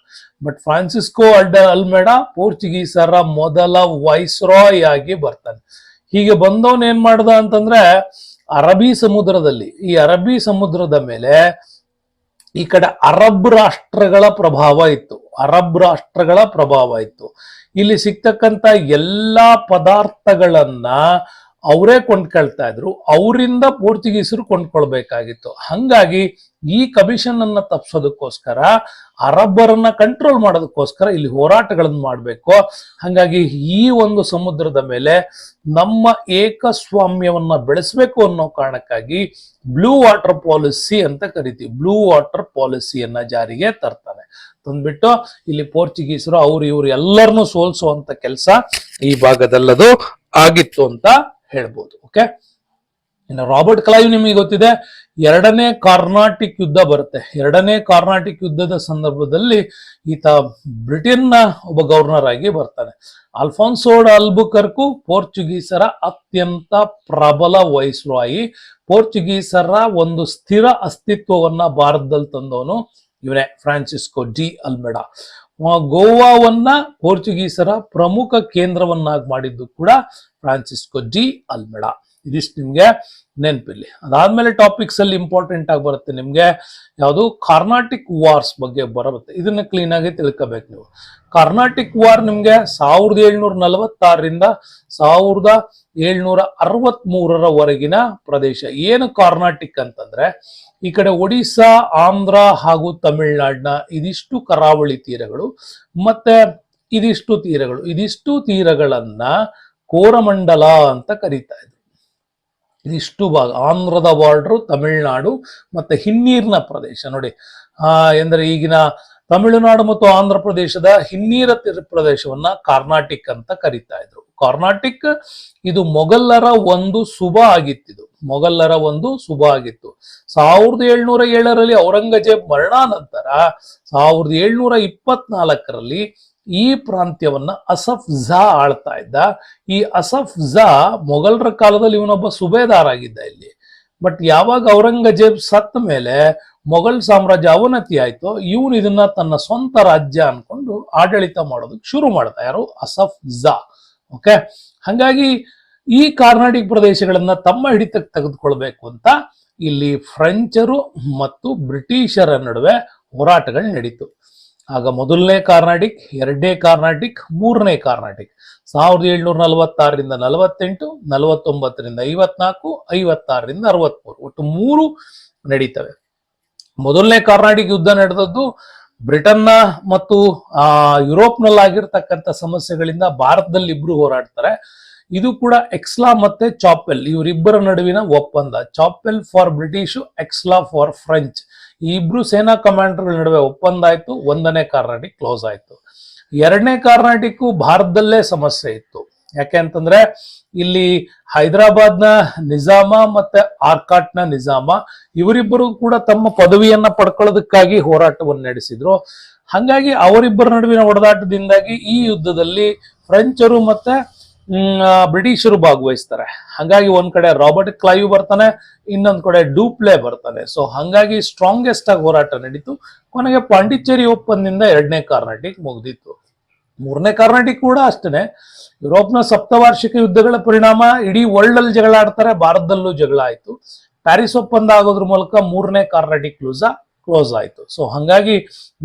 ಬಟ್ ಫ್ರಾನ್ಸಿಸ್ಕೋ ಅಲ್ಮೆಡಾ ಪೋರ್ಚುಗೀಸರ ಮೊದಲ ವೈಸ್ರಾಯ್ ಆಗಿ ಬರ್ತಾನೆ. ಹೀಗೆ ಬಂದವನ್ ಏನ್ ಮಾಡ್ದ ಅಂತಂದ್ರೆ ಅರಬ್ಬಿ ಸಮುದ್ರದಲ್ಲಿ, ಈ ಅರಬ್ಬಿ ಸಮುದ್ರದ ಮೇಲೆ ಈ ಕಡೆ ಅರಬ್ ರಾಷ್ಟ್ರಗಳ ಪ್ರಭಾವ ಇತ್ತು. ಇಲ್ಲಿ ಸಿಗ್ತಕ್ಕಂತ ಎಲ್ಲಾ ಪದಾರ್ಥಗಳನ್ನ ಅವರೇ ಕೊಂಡ್ಕೊಳ್ತಾ ಇದ್ರು, ಅವರಿಂದ ಪೋರ್ಚುಗೀಸರು ಕೊಂಡ್ಕೊಳ್ಬೇಕಾಗಿತ್ತು. ಹಂಗಾಗಿ ಈ ಕಮಿಷನ್ ಅನ್ನ ತಪ್ಪಿಸೋದಕ್ಕೋಸ್ಕರ, ಅರಬ್ಬರನ್ನ ಕಂಟ್ರೋಲ್ ಮಾಡೋದಕ್ಕೋಸ್ಕರ ಇಲ್ಲಿ ಹೋರಾಟಗಳನ್ನು ಮಾಡಬೇಕು. ಹಂಗಾಗಿ ಈ ಒಂದು ಸಮುದ್ರದ ಮೇಲೆ ನಮ್ಮ ಏಕಸ್ವಾಮ್ಯವನ್ನ ಬೆಳೆಸಬೇಕು ಅನ್ನೋ ಕಾರಣಕ್ಕಾಗಿ ಬ್ಲೂ ವಾಟರ್ ಪಾಲಿಸಿ ಅಂತ ಕರಿತೀವಿ, ಬ್ಲೂ ವಾಟರ್ ಪಾಲಿಸಿಯನ್ನ ಜಾರಿಗೆ ತರ್ತಾನೆ. ತಂದ್ಬಿಟ್ಟು ಇಲ್ಲಿ ಪೋರ್ಚುಗೀಸರು ಇವ್ರು ಎಲ್ಲರನ್ನೂ ಸೋಲ್ಸುವಂತ ಕೆಲಸ ಈ ಭಾಗದಲ್ಲದು ಆಗಿತ್ತು ಅಂತ ಹೇಳ್ಬೋದು. ಓಕೆ, ಇನ್ನು ರಾಬರ್ಟ್ ಕ್ಲೈವ್ ನಿಮಗೆ ಗೊತ್ತಿದೆ, ಎರಡನೇ ಕಾರ್ನಾಟಿಕ್ ಯುದ್ಧ ಬರುತ್ತೆ. ಎರಡನೇ ಕಾರ್ನಾಟಿಕ್ ಯುದ್ಧದ ಸಂದರ್ಭದಲ್ಲಿ ಈತ ಬ್ರಿಟನ್ನ ಒಬ್ಬ ಗವರ್ನರ್ ಆಗಿ ಬರ್ತಾನೆ. ಅಲ್ಫಾನ್ಸೋ ಅಲ್ಬುಕರ್ಕು ಪೋರ್ಚುಗೀಸರ ಅತ್ಯಂತ ಪ್ರಬಲ ವೈಸ್ರಾಯಿ, ಪೋರ್ಚುಗೀಸರ ಒಂದು ಸ್ಥಿರ ಅಸ್ತಿತ್ವವನ್ನ ಭಾರತದಲ್ಲಿ ತಂದವನು ಇವನೇ, ಫ್ರಾನ್ಸಿಸ್ಕೋ ಡಿ ಅಲ್ಮೆಡಾ. ಗೋವಾವನ್ನ ಪೋರ್ಚುಗೀಸರ ಪ್ರಮುಖ ಕೇಂದ್ರವನ್ನಾಗಿ ಮಾಡಿದ್ದು ಕೂಡ ಫ್ರಾನ್ಸಿಸ್ಕೋ ಡಿ ಅಲ್ಮೆಡಾ. ಇದಿಷ್ಟು ನಿಮ್ಗೆ ನೆನಪಿಲ್ಲಿ. ಅದಾದ್ಮೇಲೆ ಟಾಪಿಕ್ಸ್ ಅಲ್ಲಿ ಇಂಪಾರ್ಟೆಂಟ್ ಆಗಿ ಬರುತ್ತೆ ನಿಮ್ಗೆ ಯಾವುದು, ಕಾರ್ನಾಟಿಕ್ ವಾರ್ಸ್ ಬಗ್ಗೆ ಬರುತ್ತೆ. ಇದನ್ನ ಕ್ಲೀನ್ ಆಗಿ ತಿಳ್ಕೋಬೇಕು ನೀವು. ಕಾರ್ನಾಟಿಕ್ ವಾರ್ ನಿಮ್ಗೆ 1746ರಿಂದ 1763ರವರೆಗಿನ ಪ್ರದೇಶ. ಏನು ಕಾರ್ನಾಟಿಕ್ ಅಂತಂದ್ರೆ ಈ ಕಡೆ ಒಡಿಸ್ಸಾ, ಆಂಧ್ರ ಹಾಗೂ ತಮಿಳುನಾಡಿನ ಇದಿಷ್ಟು ಕರಾವಳಿ ತೀರಗಳು, ಮತ್ತೆ ಇದಿಷ್ಟು ತೀರಗಳನ್ನ ಕೋರಮಂಡಲ ಅಂತ ಕರೀತಾ ಇದ್ರು. ಇದಿಷ್ಟು ಭಾಗ ಆಂಧ್ರದ ಬಾರ್ಡರ್, ತಮಿಳುನಾಡು ಮತ್ತೆ ಹಿನ್ನೀರಿನ ಪ್ರದೇಶ ನೋಡಿ. ಎಂದ್ರೆ ಈಗಿನ ತಮಿಳುನಾಡು ಮತ್ತು ಆಂಧ್ರ ಪ್ರದೇಶದ ಹಿನ್ನೀರ ಪ್ರದೇಶವನ್ನ ಕಾರ್ನಾಟಿಕ್ ಅಂತ ಕರೀತಾ ಇದ್ರು. ಕಾರ್ನಾಟಿಕ್ ಇದು ಮೊಘಲರ ಒಂದು ಶುಭ ಆಗಿತ್ತು. 1707ರಲ್ಲಿ ಔರಂಗಜೇಬ್ ಮರಣಾನಂತರ 1724ರಲ್ಲಿ ಈ ಪ್ರಾಂತ್ಯವನ್ನ ಅಸಫ್ ಝಾ ಆಳ್ತಾ ಇದ್ದ. ಈ ಅಸಫ್ ಝಾ ಮೊಘಲರ ಕಾಲದಲ್ಲಿ ಇವನೊಬ್ಬ ಸುಬೇದಾರ್ ಆಗಿದ್ದ ಇಲ್ಲಿ. ಬಟ್ ಯಾವಾಗ ಔರಂಗಜೇಬ್ ಸತ್ತ ಮೇಲೆ ಮೊಘಲ್ ಸಾಮ್ರಾಜ್ಯ ಅವನತಿ ಆಯ್ತು, ಇವನು ಇದನ್ನ ತನ್ನ ಸ್ವಂತ ರಾಜ್ಯ ಅನ್ಕೊಂಡು ಆಡಳಿತ ಮಾಡೋದಕ್ಕೆ ಶುರು ಮಾಡ್ದ. ಯಾರು? ಅಸಫ್ ಝಾ. ಓಕೆ, ಹಾಗಾಗಿ ಈ ಕಾರ್ನಾಟಿಕ್ ಪ್ರದೇಶಗಳನ್ನ ತಮ್ಮ ಹಿಡಿತಕ್ಕೆ ತೆಗೆದುಕೊಳ್ಬೇಕು ಅಂತ ಇಲ್ಲಿ ಫ್ರೆಂಚರು ಮತ್ತು ಬ್ರಿಟಿಷರ ನಡುವೆ ಹೋರಾಟಗಳು ನಡೀತು. ಆಗ ಮೊದಲನೇ ಕಾರ್ನಾಟಿಕ್, ಎರಡನೇ ಕಾರ್ನಾಟಿಕ್, ಮೂರನೇ ಕಾರ್ನಾಟಿಕ್ 1746ರಿಂದ 48, 49ರಿಂದ 54, 56ರಿಂದ 63, ಒಟ್ಟು 3 ನಡೀತವೆ. ಮೊದಲನೇ ಕಾರ್ನಾಟಿಕ್ ಯುದ್ಧ ನಡೆದದ್ದು ಬ್ರಿಟನ್ನ ಮತ್ತು ಯುರೋಪ್ನಲ್ಲಾಗಿರ್ತಕ್ಕಂಥ ಸಮಸ್ಯೆಗಳಿಂದ ಭಾರತದಲ್ಲಿ ಇಬ್ರು ಹೋರಾಡ್ತಾರೆ. ಇದು ಕೂಡ ಎಕ್ಸ್ಲಾ ಮತ್ತೆ ಚಾಪೆಲ್ ಇವರಿಬ್ಬರ ನಡುವಿನ ಒಪ್ಪಂದ. Chapel for British, ಎಕ್ಸ್ಲಾ for French. ಈ ಇಬ್ರು ಸೇನಾ ಕಮಾಂಡರ್ಗಳ ನಡುವೆ ಒಪ್ಪಂದ ಆಯ್ತು. ಒಂದನೇ ಕಾರ್ನಾಟಿಕ್ ಕ್ಲೋಸ್ ಆಯ್ತು. ಎರಡನೇ ಕಾರ್ನಾಟಿಕ್ ಭಾರತದಲ್ಲೇ ಸಮಸ್ಯೆ ಇತ್ತು. ಯಾಕೆ ಅಂತಂದ್ರೆ ಇಲ್ಲಿ ಹೈದರಾಬಾದ್ನ ನಿಜಾಮ ಮತ್ತೆ ಆರ್ಕಾಟ್ನ ನಿಜಾಮ ಇವರಿಬ್ಬರು ಕೂಡ ತಮ್ಮ ಪದವಿಯನ್ನ ಪಡ್ಕೊಳ್ಳೋದಕ್ಕಾಗಿ ಹೋರಾಟವನ್ನು ನಡೆಸಿದ್ರು. ಹಾಗಾಗಿ ಅವರಿಬ್ಬರ ನಡುವಿನ ಹೊಡೆದಾಟದಿಂದಾಗಿ ಈ ಯುದ್ಧದಲ್ಲಿ ಫ್ರೆಂಚರು ಮತ್ತೆ ಬ್ರಿಟಿಷರು ಭಾಗವಹಿಸ್ತಾರೆ. ಹಾಗಾಗಿ ಒಂದ್ ಕಡೆ ರಾಬರ್ಟ್ ಕ್ಲೈವ್ ಬರ್ತಾನೆ, ಇನ್ನೊಂದ್ ಕಡೆ ಡೂಪ್ಲೆ ಬರ್ತಾನೆ. ಸೊ ಹಾಗಾಗಿ ಸ್ಟ್ರಾಂಗೆಸ್ಟ್ ಆಗಿ ಹೋರಾಟ ನಡೀತು. ಕೊನೆಗೆ ಪಾಂಡಿಚೇರಿ ಒಪ್ಪಂದದಿಂದ ಎರಡನೇ ಕಾರ್ನಾಟಿಕ್ ಮುಗ್ದಿತ್ತು. ಮೂರನೇ ಕಾರ್ನಾಟಿಕ್ ಕೂಡ ಅಷ್ಟೇ. ಯುರೋಪ್ನ ಸಪ್ತವಾರ್ಷಿಕ ಯುದ್ಧಗಳ ಪರಿಣಾಮ ಇಡೀ ವರ್ಲ್ಡ್ ಅಲ್ಲಿ ಜಗಳ ಆಡ್ತಾರೆ, ಭಾರತದಲ್ಲೂ ಜಗಳ ಆಯ್ತು. ಪ್ಯಾರಿಸ್ ಒಪ್ಪಂದ ಆಗೋದ್ರ ಮೂಲಕ ಮೂರನೇ ಕಾರ್ನಾಟಿಕ್ ಕ್ಲೋಸ್ ಆಯ್ತು. ಸೊ ಹಾಗಾಗಿ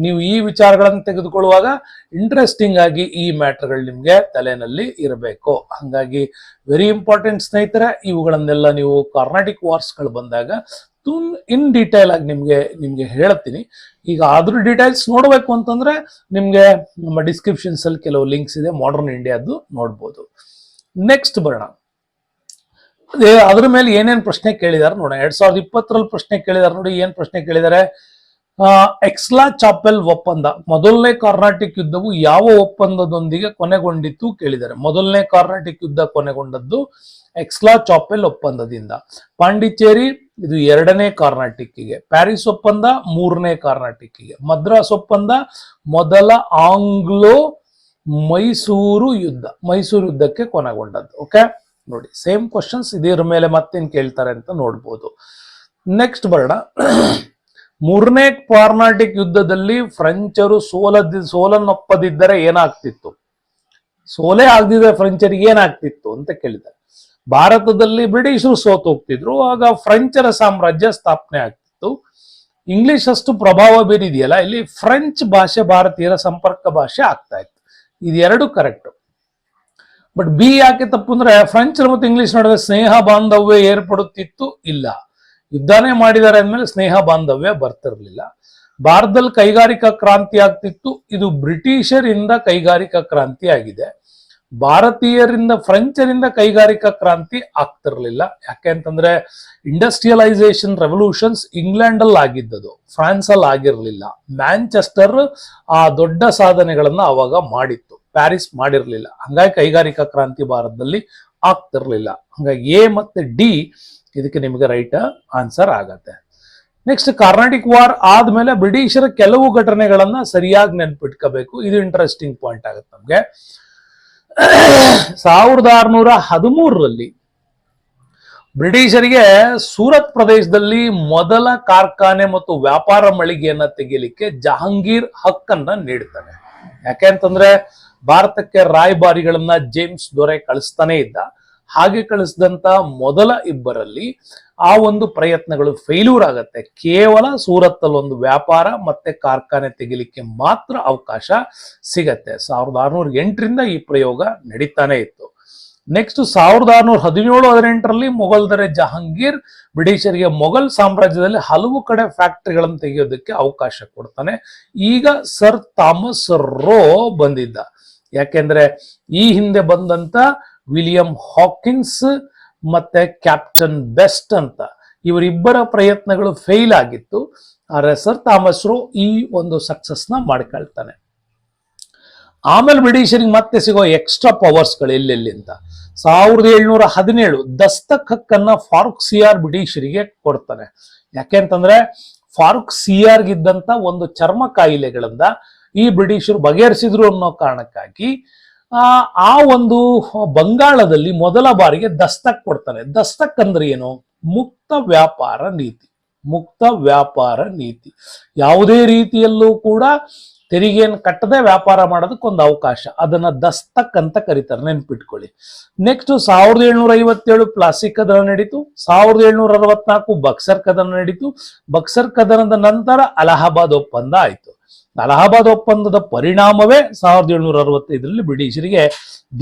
ನೀವು ಈ ವಿಚಾರಗಳನ್ನು ತೆಗೆದುಕೊಳ್ಳುವಾಗ ಇಂಟ್ರೆಸ್ಟಿಂಗ್ ಆಗಿ ಈ ಮ್ಯಾಟರ್ಗಳು ನಿಮ್ಗೆ ತಲೆನಲ್ಲಿ ಇರಬೇಕು. ಹಾಗಾಗಿ ವೆರಿ ಇಂಪಾರ್ಟೆಂಟ್ ಸ್ನೇಹಿತರೆ, ಇವುಗಳನ್ನೆಲ್ಲ ನೀವು ಕಾರ್ನಾಟಿಕ್ ವಾರ್ಸ್ಗಳು ಬಂದಾಗ ಇನ್ ಡೀಟೇಲ್ ಆಗಿ ನಿಮ್ಗೆ ಹೇಳ್ತೀನಿ. ಈಗ ಅದ್ರ ಡೀಟೇಲ್ಸ್ ನೋಡ್ಬೇಕು ಅಂತಂದ್ರೆ ನಿಮ್ಗೆ ನಮ್ಮ ಡಿಸ್ಕ್ರಿಪ್ಷನ್ಸ್ ಅಲ್ಲಿ ಕೆಲವು ಲಿಂಕ್ಸ್ ಇದೆ, ಮಾಡರ್ನ್ ಇಂಡಿಯಾದ್ದು ನೋಡ್ಬೋದು. ನೆಕ್ಸ್ಟ್ ಬರೋಣ. ಅದ್ರ ಮೇಲೆ ಏನೇನ್ ಪ್ರಶ್ನೆ ಕೇಳಿದಾರೆ ನೋಡೋಣ. 2020ರಲ್ಲಿ ಪ್ರಶ್ನೆ ಕೇಳಿದಾರೆ ನೋಡಿ. ಏನ್ ಪ್ರಶ್ನೆ ಕೇಳಿದ್ದಾರೆ? ಎಕ್ಸ್ಲಾ ಚಾಪೆಲ್ ಒಪ್ಪಂದ, ಮೊದಲನೇ ಕಾರ್ನಾಟಿಕ್ ಯುದ್ಧವು ಯಾವ ಒಪ್ಪಂದದೊಂದಿಗೆ ಕೊನೆಗೊಂಡಿತ್ತು ಕೇಳಿದ್ದಾರೆ. ಮೊದಲನೇ ಕಾರ್ನಾಟಿಕ್ ಯುದ್ಧ ಕೊನೆಗೊಂಡದ್ದು ಎಕ್ಸ್ಲಾ ಚಾಪೆಲ್ ಒಪ್ಪಂದದಿಂದ. ಪಾಂಡಿಚೇರಿ ಇದು ಎರಡನೇ ಕಾರ್ನಾಟಿಕ್ಕಿಗೆ, ಪ್ಯಾರಿಸ್ ಒಪ್ಪಂದ ಮೂರನೇ ಕಾರ್ನಾಟಿಕ್ಕಿಗೆ, ಮದ್ರಾಸ್ ಒಪ್ಪಂದ ಮೊದಲ ಆಂಗ್ಲೋ ಮೈಸೂರು ಯುದ್ಧಕ್ಕೆ ಕೊನೆಗೊಂಡದ್ದು. ಓಕೆ ನೋಡಿ, ಸೇಮ್ ಕ್ವಶನ್ಸ್ ಇದರ ಮೇಲೆ ಮತ್ತೇನ್ ಕೇಳ್ತಾರೆ ಅಂತ ನೋಡ್ಬೋದು. ನೆಕ್ಸ್ಟ್ ಬರೋಣ. ಮೂರನೇ ಕಾರ್ನಾಟಿಕ್ ಯುದ್ಧದಲ್ಲಿ ಫ್ರೆಂಚರು ಸೋಲನ್ನೊಪ್ಪದಿದ್ದರೆ ಏನಾಗ್ತಿತ್ತು, ಸೋಲೇ ಆಗದಿದ್ರೆ ಫ್ರೆಂಚರಿಗೆ ಏನಾಗ್ತಿತ್ತು ಅಂತ ಕೇಳಿದ್ದಾರೆ. ಭಾರತದಲ್ಲಿ ಬ್ರಿಟಿಷರು ಸೋತು ಹೋಗ್ತಿದ್ರು, ಆಗ ಫ್ರೆಂಚರ ಸಾಮ್ರಾಜ್ಯ ಸ್ಥಾಪನೆ ಆಗ್ತಿತ್ತು. ಇಂಗ್ಲಿಷ್ ಅಷ್ಟು ಪ್ರಭಾವ ಬೀರಿದೆಯಲ್ಲ, ಇಲ್ಲಿ ಫ್ರೆಂಚ್ ಭಾಷೆ ಭಾರತೀಯರ ಸಂಪರ್ಕ ಭಾಷೆ ಆಗ್ತಾ ಇತ್ತು. ಇದೆರಡು ಕರೆಕ್ಟ್. ಬಟ್ ಬಿ ಯಾಕೆ ತಪ್ಪು ಅಂದ್ರೆ, ಫ್ರೆಂಚ್ ಮತ್ತು ಇಂಗ್ಲಿಷ್ ನಡುವೆ ಸ್ನೇಹ ಬಾಂಧವ್ಯ ಏರ್ಪಡುತ್ತಿತ್ತು ಇಲ್ಲ, ಯುದ್ಧನೇ ಮಾಡಿದ್ದಾರೆ ಅಂದ್ಮೇಲೆ ಸ್ನೇಹ ಬಾಂಧವ್ಯ ಬರ್ತಿರ್ಲಿಲ್ಲ. ಭಾರತದಲ್ಲಿ ಕೈಗಾರಿಕಾ ಕ್ರಾಂತಿ ಆಗ್ತಿತ್ತು, ಇದು ಬ್ರಿಟಿಷರಿಂದ ಕೈಗಾರಿಕಾ ಕ್ರಾಂತಿ ಆಗಿದೆ. ಭಾರತೀಯರಿಂದ ಫ್ರೆಂಚರಿಂದ ಕೈಗಾರಿಕಾ ಕ್ರಾಂತಿ ಆಗ್ತಿರ್ಲಿಲ್ಲ. ಯಾಕೆ ಅಂತಂದ್ರೆ ಇಂಡಸ್ಟ್ರಿಯಲೈಸೇಷನ್ ರೆವಲ್ಯೂಷನ್ಸ್ ಇಂಗ್ಲೆಂಡ್ ಅಲ್ಲಿ ಆಗಿದ್ದದು, ಫ್ರಾನ್ಸ್ ಅಲ್ಲಿ ಆಗಿರ್ಲಿಲ್ಲ. ಮ್ಯಾಂಚೆಸ್ಟರ್ ಆ ದೊಡ್ಡ ಸಾಧನೆಗಳನ್ನ ಅವಾಗ ಮಾಡಿತ್ತು, ಪ್ಯಾರಿಸ್ ಮಾಡಿರ್ಲಿಲ್ಲ. ಹಂಗಾಗಿ ಕೈಗಾರಿಕಾ ಕ್ರಾಂತಿ ಭಾರತದಲ್ಲಿ ಆಗ್ತಿರ್ಲಿಲ್ಲ. ಹಂಗಾಗಿ ಎ ಮತ್ತೆ ಡಿ ಇದಕ್ಕೆ ನಿಮಗೆ ರೈಟ್ ಆನ್ಸರ್ ಆಗತ್ತೆ. ನೆಕ್ಸ್ಟ್, ಕರ್ನಾಟಿಕ್ ವಾರ್ ಆದ್ಮೇಲೆ ಬ್ರಿಟಿಷರ ಕೆಲವು ಘಟನೆಗಳನ್ನ ಸರಿಯಾಗಿ ನೆನ್ಪಿಟ್ಕೋಬೇಕು. ಇದು ಇಂಟ್ರೆಸ್ಟಿಂಗ್ ಪಾಯಿಂಟ್ ಆಗುತ್ತೆ ನಮ್ಗೆ. 1613 ಬ್ರಿಟಿಷರಿಗೆ ಸೂರತ್ ಪ್ರದೇಶದಲ್ಲಿ ಮೊದಲ ಕಾರ್ಖಾನೆ ಮತ್ತು ವ್ಯಾಪಾರ ಮಳಿಗೆಯನ್ನ ತೆಗೆಯಲಿಕ್ಕೆ ಜಹಾಂಗೀರ್ ಹಕ್ಕನ್ನ ನೀಡ್ತಾನೆ. ಯಾಕೆ ಅಂತಂದ್ರೆ ಭಾರತಕ್ಕೆ ರಾಯಭಾರಿಗಳನ್ನ ಜೇಮ್ಸ್ ದೊರೆ ಕಳಿಸ್ತಾನೆ ಇದ್ದ. ಹಾಗೆ ಕಳಿಸಿದಂತ ಮೊದಲ ಇಬ್ಬರಲ್ಲಿ ಆ ಒಂದು ಪ್ರಯತ್ನಗಳು ಫೇಲ್ಯೂರ್ ಆಗತ್ತೆ. ಕೇವಲ ಸೂರತ್ ಅಲ್ಲಿ ಒಂದು ವ್ಯಾಪಾರ ಮತ್ತೆ ಕಾರ್ಖಾನೆ ತೆಗಿಲಿಕ್ಕೆ ಮಾತ್ರ ಅವಕಾಶ ಸಿಗತ್ತೆ. 1608 ಈ ಪ್ರಯೋಗ ನಡೀತಾನೆ ಇತ್ತು. ನೆಕ್ಸ್ಟ್ 1617-18 ಮೊಘಲ್ ದೊರೆ ಜಹಾಂಗೀರ್ ಬ್ರಿಟಿಷರಿಗೆ ಮೊಘಲ್ ಸಾಮ್ರಾಜ್ಯದಲ್ಲಿ ಹಲವು ಕಡೆ ಫ್ಯಾಕ್ಟರಿಗಳನ್ನು ತೆಗೆಯೋದಕ್ಕೆ ಅವಕಾಶ ಕೊಡ್ತಾನೆ. ಈಗ ಸರ್ ಥಾಮಸ್ ರೋ ಬಂದಿದ್ದ. ಯಾಕೆಂದ್ರೆ ಈ ಹಿಂದೆ ಬಂದಂತ ವಿಲಿಯಂ ಹಾಕಿನ್ಸ್ ಮತ್ತೆ ಕ್ಯಾಪ್ಟನ್ ಬೆಸ್ಟ್ ಅಂತ ಇವರಿಬ್ಬರ ಪ್ರಯತ್ನಗಳು ಫೇಲ್ ಆಗಿತ್ತು. ಆದ್ರೆ ಸರ್ ಥಾಮಸ್ ರೋ ಈ ಒಂದು ಸಕ್ಸಸ್ ನ ಮಾಡ್ಕೊಳ್ತಾನೆ. ಆಮೇಲೆ ಬ್ರಿಟಿಷರಿಗೆ ಮತ್ತೆ ಸಿಗೋ ಎಕ್ಸ್ಟ್ರಾ ಪವರ್ಸ್ಗಳು ಎಲ್ಲೆಲ್ಲಿ ಅಂತ 1717 ದಸ್ತಕ್ ಹಕ್ಕನ್ನ ಫಾರೂಕ್ ಸಿಯಾರ್ ಬ್ರಿಟಿಷರಿಗೆ ಕೊಡ್ತಾನೆ. ಯಾಕೆಂತಂದ್ರೆ ಫಾರೂಕ್ ಸಿಯಾರ್ಗಿದ್ದಂತ ಒಂದು ಚರ್ಮ ಕಾಯಿಲೆಗಳಿಂದ ಈ ಬ್ರಿಟಿಷರು ಬಗೆಹರಿಸಿದ್ರು ಅನ್ನೋ ಕಾರಣಕ್ಕಾಗಿ ಆ ಒಂದು ಬಂಗಾಳದಲ್ಲಿ ಮೊದಲ ಬಾರಿಗೆ ದಸ್ತಕ್ ಕೊಡ್ತಾನೆ. ದಸ್ತಕ್ ಅಂದ್ರೆ ಏನು? ಮುಕ್ತ ವ್ಯಾಪಾರ ನೀತಿ. ಮುಕ್ತ ವ್ಯಾಪಾರ ನೀತಿ, ಯಾವುದೇ ರೀತಿಯಲ್ಲೂ ಕೂಡ ತೆರಿಗೆಯನ್ನು ಕಟ್ಟದೆ ವ್ಯಾಪಾರ ಮಾಡೋದಕ್ಕೊಂದು ಅವಕಾಶ, ಅದನ್ನ ದಸ್ತಕ್ ಅಂತ ಕರೀತಾರೆ, ನೆನ್ಪಿಟ್ಕೊಳ್ಳಿ. ನೆಕ್ಸ್ಟ್ 1757 ಪ್ಲಾಸಿ ಕದನ ನಡೀತು. 1764 ಬಕ್ಸರ್ ಕದನ ನಡೀತು. ಬಕ್ಸರ್ ಕದನದ ನಂತರ ಅಲಹಾಬಾದ್ ಒಪ್ಪಂದ ಆಯ್ತು. ಅಲಹಾಬಾದ್ ಒಪ್ಪಂದದ ಪರಿಣಾಮವೇ 1765 ಬ್ರಿಟಿಷರಿಗೆ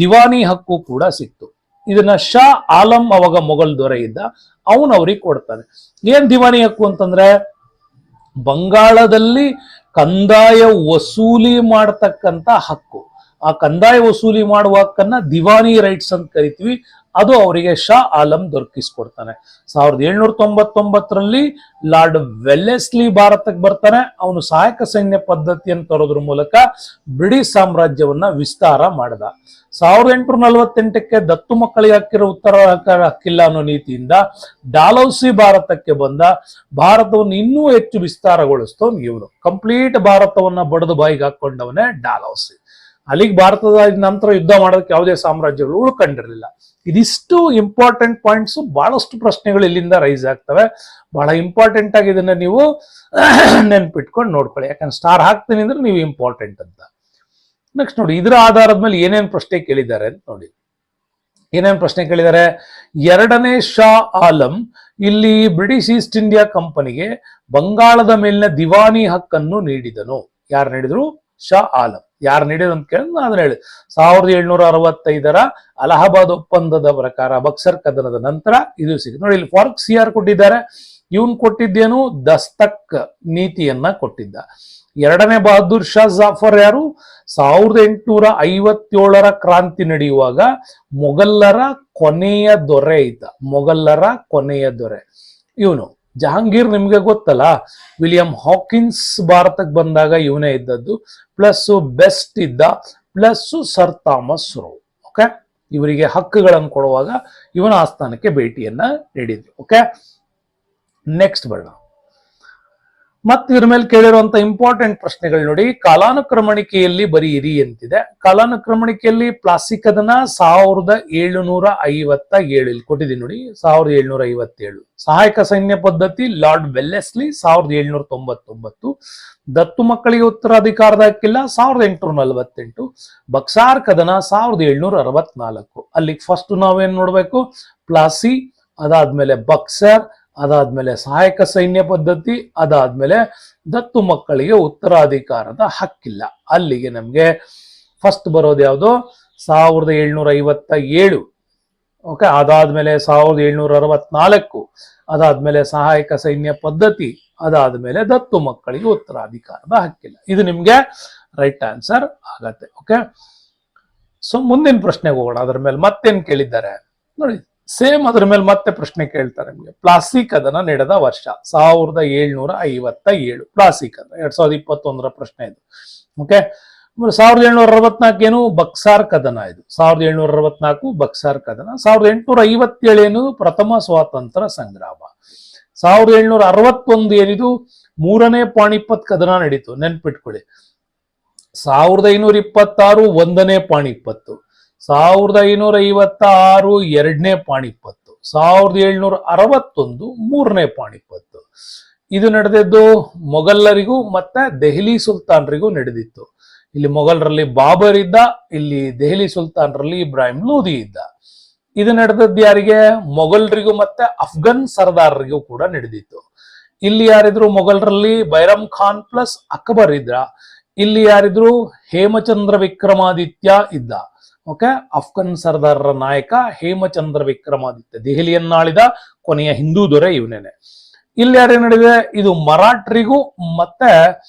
ದಿವಾನಿ ಹಕ್ಕು ಕೂಡ ಸಿಕ್ತು. ಇದನ್ನ ಶಾ ಆಲಂ ಅವಾಗ ಮೊಘಲ್ ದೊರೆ ಇದ್ದ, ಅವನು ಅವ್ರಿಗೆ ಕೊಡ್ತಾನೆ. ಏನ್ ದಿವಾನಿ ಹಕ್ಕು ಅಂತಂದ್ರೆ, ಬಂಗಾಳದಲ್ಲಿ ಕಂದಾಯ ವಸೂಲಿ ಮಾಡತಕ್ಕಂತ ಹಕ್ಕು. ಆ ಕಂದಾಯ ವಸೂಲಿ ಮಾಡುವ ಹಕ್ಕನ್ನ ದಿವಾನಿ ರೈಟ್ಸ್ ಅಂತ ಕರಿತೀವಿ. ಅದು ಅವರಿಗೆ ಶಾ ಆಲಂ ದೊರಕಿಸ್ಕೊಡ್ತಾನೆ. 1799 ಲಾರ್ಡ್ ವೆಲ್ಲೆಸ್ಲಿ ಭಾರತಕ್ಕೆ ಬರ್ತಾನೆ. ಅವನು ಸಹಾಯಕ ಸೈನ್ಯ ಪದ್ಧತಿಯನ್ನು ತರೋದ್ರ ಮೂಲಕ ಬ್ರಿಟಿಷ್ ಸಾಮ್ರಾಜ್ಯವನ್ನ ವಿಸ್ತಾರ ಮಾಡಿದ. 1848 ದತ್ತು ಮಕ್ಕಳಿಗೆ ಹಾಕಿರೋ ಉತ್ತರ ಹಕ್ಕಿಲ್ಲ ಅನ್ನೋ ನೀತಿಯಿಂದ ಡಾಲೌಸಿ ಭಾರತಕ್ಕೆ ಬಂದ. ಭಾರತವನ್ನು ಇನ್ನೂ ಹೆಚ್ಚು ವಿಸ್ತಾರಗೊಳಿಸ್ತವನು ಇವನು. ಕಂಪ್ಲೀಟ್ ಭಾರತವನ್ನ ಬಡದು ಬಾಯಿಗೆ ಹಾಕೊಂಡವನೇ ಡಾಲೌಸಿ. ಅಲ್ಲಿಗೆ ಭಾರತದ ನಂತರ ಯುದ್ಧ ಮಾಡೋದಕ್ಕೆ ಯಾವುದೇ ಸಾಮ್ರಾಜ್ಯಗಳು ಉಳ್ಕೊಂಡಿರಲಿಲ್ಲ. ಇದಿಷ್ಟು ಇಂಪಾರ್ಟೆಂಟ್ ಪಾಯಿಂಟ್ಸ್. ಬಹಳಷ್ಟು ಪ್ರಶ್ನೆಗಳು ಇಲ್ಲಿಂದ ರೈಸ್ ಆಗ್ತವೆ. ಬಹಳ ಇಂಪಾರ್ಟೆಂಟ್ ಆಗಿ ಇದನ್ನ ನೀವು ನೆನ್ಪಿಟ್ಕೊಂಡು ನೋಡ್ಕೊಳ್ಳಿ. ಯಾಕಂದ್ರೆ ಸ್ಟಾರ್ ಹಾಕ್ತೀನಿ ಅಂದ್ರೆ ನೀವು ಇಂಪಾರ್ಟೆಂಟ್ ಅಂತ. ನೆಕ್ಸ್ಟ್ ನೋಡಿ, ಇದರ ಆಧಾರದ ಮೇಲೆ ಏನೇನು ಪ್ರಶ್ನೆ ಕೇಳಿದ್ದಾರೆ ಅಂತ ನೋಡಿ. ಏನೇನು ಪ್ರಶ್ನೆ ಕೇಳಿದ್ದಾರೆ? ಎರಡನೇ ಶಾ ಆಲಂ ಇಲ್ಲಿ ಬ್ರಿಟಿಷ್ ಈಸ್ಟ್ ಇಂಡಿಯಾ ಕಂಪನಿಗೆ ಬಂಗಾಳದ ಮೇಲಿನ ದಿವಾನಿ ಹಕ್ಕನ್ನು ನೀಡಿದನು. ಯಾರು ನೀಡಿದ್ರು? ಶಾ ಆಲಂ. ಯಾರು ನೀಡಿದ್ರು ಅಂತ ಕೇಳಿದ್ರೆ ನಾನು ಅದನ್ನ ಹೇಳಿ 1765 ಅಲಹಾಬಾದ್ ಒಪ್ಪಂದದ ಪ್ರಕಾರ ಬಕ್ಸರ್ ಕದನದ ನಂತರ ಇದು ಸಿಗುತ್ತೆ ನೋಡಿ. ಇಲ್ಲಿ ಫಾರೂಕ್ ಸಿಯಾರ್ ಕೊಟ್ಟಿದ್ದಾರೆ. ಇವನ್ ಕೊಟ್ಟಿದ್ದೇನು? ದಸ್ತಕ್ ನೀತಿಯನ್ನ ಕೊಟ್ಟಿದ್ದ. ಎರಡನೇ ಬಹದ್ದೂರ್ ಶಾ ಜಾಫರ್ ಯಾರು? 1857 ಕ್ರಾಂತಿ ನಡೆಯುವಾಗ ಮೊಘಲ್ಲರ ಕೊನೆಯ ದೊರೆ ಇದ್ದ. ಮೊಘಲ್ಲರ ಕೊನೆಯ ದೊರೆ ಇವನು. ಜಹಾಂಗೀರ್ ನಿಮ್ಗೆ ಗೊತ್ತಲ್ಲ, ವಿಲಿಯಂ ಹಾಕಿನ್ಸ್ ಭಾರತಕ್ಕೆ ಬಂದಾಗ ಇವನೇ ಇದ್ದದ್ದು, ಪ್ಲಸ್ ಬೆಸ್ಟ್ ಇದ್ದ, plus sir Thomas rho. Okay, ಇವರಿಗೆ ಹಕ್ಕುಗಳನ್ನು ಕೊಡುವಾಗ ಇವನ ಆಸ್ಥಾನಕ್ಕೆ ಭೇಟಿಯನ್ನ ನೀಡಿದ್ರು. ಓಕೆ, ನೆಕ್ಸ್ಟ್ ಬರೋಣ. ಮತ್ತೆ ಇದ್ರ ಮೇಲೆ ಕೇಳಿರುವಂತ ಇಂಪಾರ್ಟೆಂಟ್ ಪ್ರಶ್ನೆಗಳು ನೋಡಿ. ಕಾಲಾನುಕ್ರಮಣಿಕೆಯಲ್ಲಿ ಬರೀರಿ ಅಂತಿದೆ. ಕಾಲಾನುಕ್ರಮಣಿಕೆಯಲ್ಲಿ ಪ್ಲಾಸ್ಟಿಕ್ ಅದನ್ನ 1757 ಇಲ್ಲಿ ಕೊಟ್ಟಿದ್ದೀನಿ ನೋಡಿ, 1757. ಸಹಾಯಕ ಸೈನ್ಯ ಪದ್ಧತಿ ಲಾರ್ಡ್ ವೆಲ್ಲೆಸ್ಲಿ 1799. ದತ್ತು ಮಕ್ಕಳಿಗೆ ಉತ್ತರಾಧಿಕಾರದ ಹಕ್ಕಿಲ್ಲ 1848. ಬಕ್ಸಾರ್ ಕದನ 1764. ಅಲ್ಲಿಗೆ ಫಸ್ಟ್ ನಾವೇನ್ ನೋಡ್ಬೇಕು, ಪ್ಲಾಸಿ, ಅದಾದ್ಮೇಲೆ ಬಕ್ಸರ್, ಅದಾದ್ಮೇಲೆ ಸಹಾಯಕ ಸೈನ್ಯ ಪದ್ಧತಿ, ಅದಾದ್ಮೇಲೆ ದತ್ತು ಮಕ್ಕಳಿಗೆ ಉತ್ತರಾಧಿಕಾರದ ಹಕ್ಕಿಲ್ಲ. ಅಲ್ಲಿಗೆ ನಮ್ಗೆ ಫಸ್ಟ್ ಬರೋದು ಯಾವುದು, 1757. ಓಕೆ, ಅದಾದ್ಮೇಲೆ 1764, ಅದಾದ್ಮೇಲೆ ಸಹಾಯಕ ಸೈನ್ಯ ಪದ್ಧತಿ, ಅದಾದ್ಮೇಲೆ ದತ್ತು ಮಕ್ಕಳಿಗೆ ಉತ್ತರಾಧಿಕಾರದ ಹಕ್ಕಿಲ್ಲ. ಇದು ನಿಮ್ಗೆ ರೈಟ್ ಆನ್ಸರ್ ಆಗತ್ತೆ. ಓಕೆ, ಸೊ ಮುಂದಿನ ಪ್ರಶ್ನೆಗೆ ಹೋಗೋಣ. ಅದ್ರ ಮೇಲೆ ಮತ್ತೇನ್ ಕೇಳಿದ್ದಾರೆ ನೋಡಿ, ಸೇಮ್ ಅದ್ರ ಮೇಲೆ ಮತ್ತೆ ಪ್ರಶ್ನೆ ಕೇಳ್ತಾರೆ ನಿಮ್ಗೆ. ಪ್ಲಾಸಿ ಕದನ ನಡೆದ ವರ್ಷ 1757. ಪ್ಲಾಸಿ ಕದನ 2021 ಪ್ರಶ್ನೆ ಇದು. ಓಕೆ, 1764 ಏನು, ಬಕ್ಸಾರ್ ಕದನ. ಇದು 1764 ಬಕ್ಸಾರ್ ಕದನ. 1857 ಏನು, ಪ್ರಥಮ ಸ್ವಾತಂತ್ರ್ಯ ಸಂಗ್ರಾಮ. 1761 ಏನಿದು, ಮೂರನೇ ಪಾಣಿಪತ್ ಕದನ ನಡೀತು, ನೆನ್ಪಿಟ್ಕೊಳ್ಳಿ. 1526 ಒಂದನೇ ಪಾಣಿಪತ್ತು, 1556 ಎರಡನೇ ಪಾಣಿಪತ್ತು, 1761 ಮೂರನೇ ಪಾಣಿಪತ್ತು. ಇದು ನಡೆದಿದ್ದು ಮೊಘಲರಿಗೂ ಮತ್ತೆ ದೆಹಲಿ ಸುಲ್ತಾನರಿಗೂ ನಡೆದಿತ್ತು. ಇಲ್ಲಿ ಮೊಘಲರಲ್ಲಿ ಬಾಬರ್ ಇದ್ದ, ಇಲ್ಲಿ ದೆಹಲಿ ಸುಲ್ತಾನರಲ್ಲಿ ಇಬ್ರಾಹಿಂ ಲೋಧಿ ಇದ್ದ. ಇದು ನಡೆದದ್ದು ಯಾರಿಗೆ, ಮೊಘಲರಿಗೂ ಮತ್ತೆ ಅಫ್ಘನ್ ಸರ್ದಾರರಿಗೂ ಕೂಡ ನಡೆದಿತ್ತು. ಇಲ್ಲಿ ಯಾರಿದ್ರು ಮೊಘಲರಲ್ಲಿ ಬೈರಮ್ ಖಾನ್ ಪ್ಲಸ್ ಅಕ್ಬರ್ ಇದ್ರ. ಇಲ್ಲಿ ಯಾರಿದ್ರು, ಹೇಮಚಂದ್ರ ವಿಕ್ರಮಾದಿತ್ಯ ಇದ್ದ. ಓಕೆ, ಅಫ್ಘನ್ ಸರ್ದಾರರ ನಾಯಕ ಹೇಮಚಂದ್ರ ವಿಕ್ರಮಾದಿತ್ಯ, ದೆಹಲಿಯನ್ನಾಳಿದ ಕೊನೆಯ ಹಿಂದೂ ದೊರೆ ಇವನೇನೆ. ಇಲ್ಲಿ ಯಾರೇ ನಡೆದಿದೆ, ಇದು ಮರಾಠರಿಗೂ ಮತ್ತೆ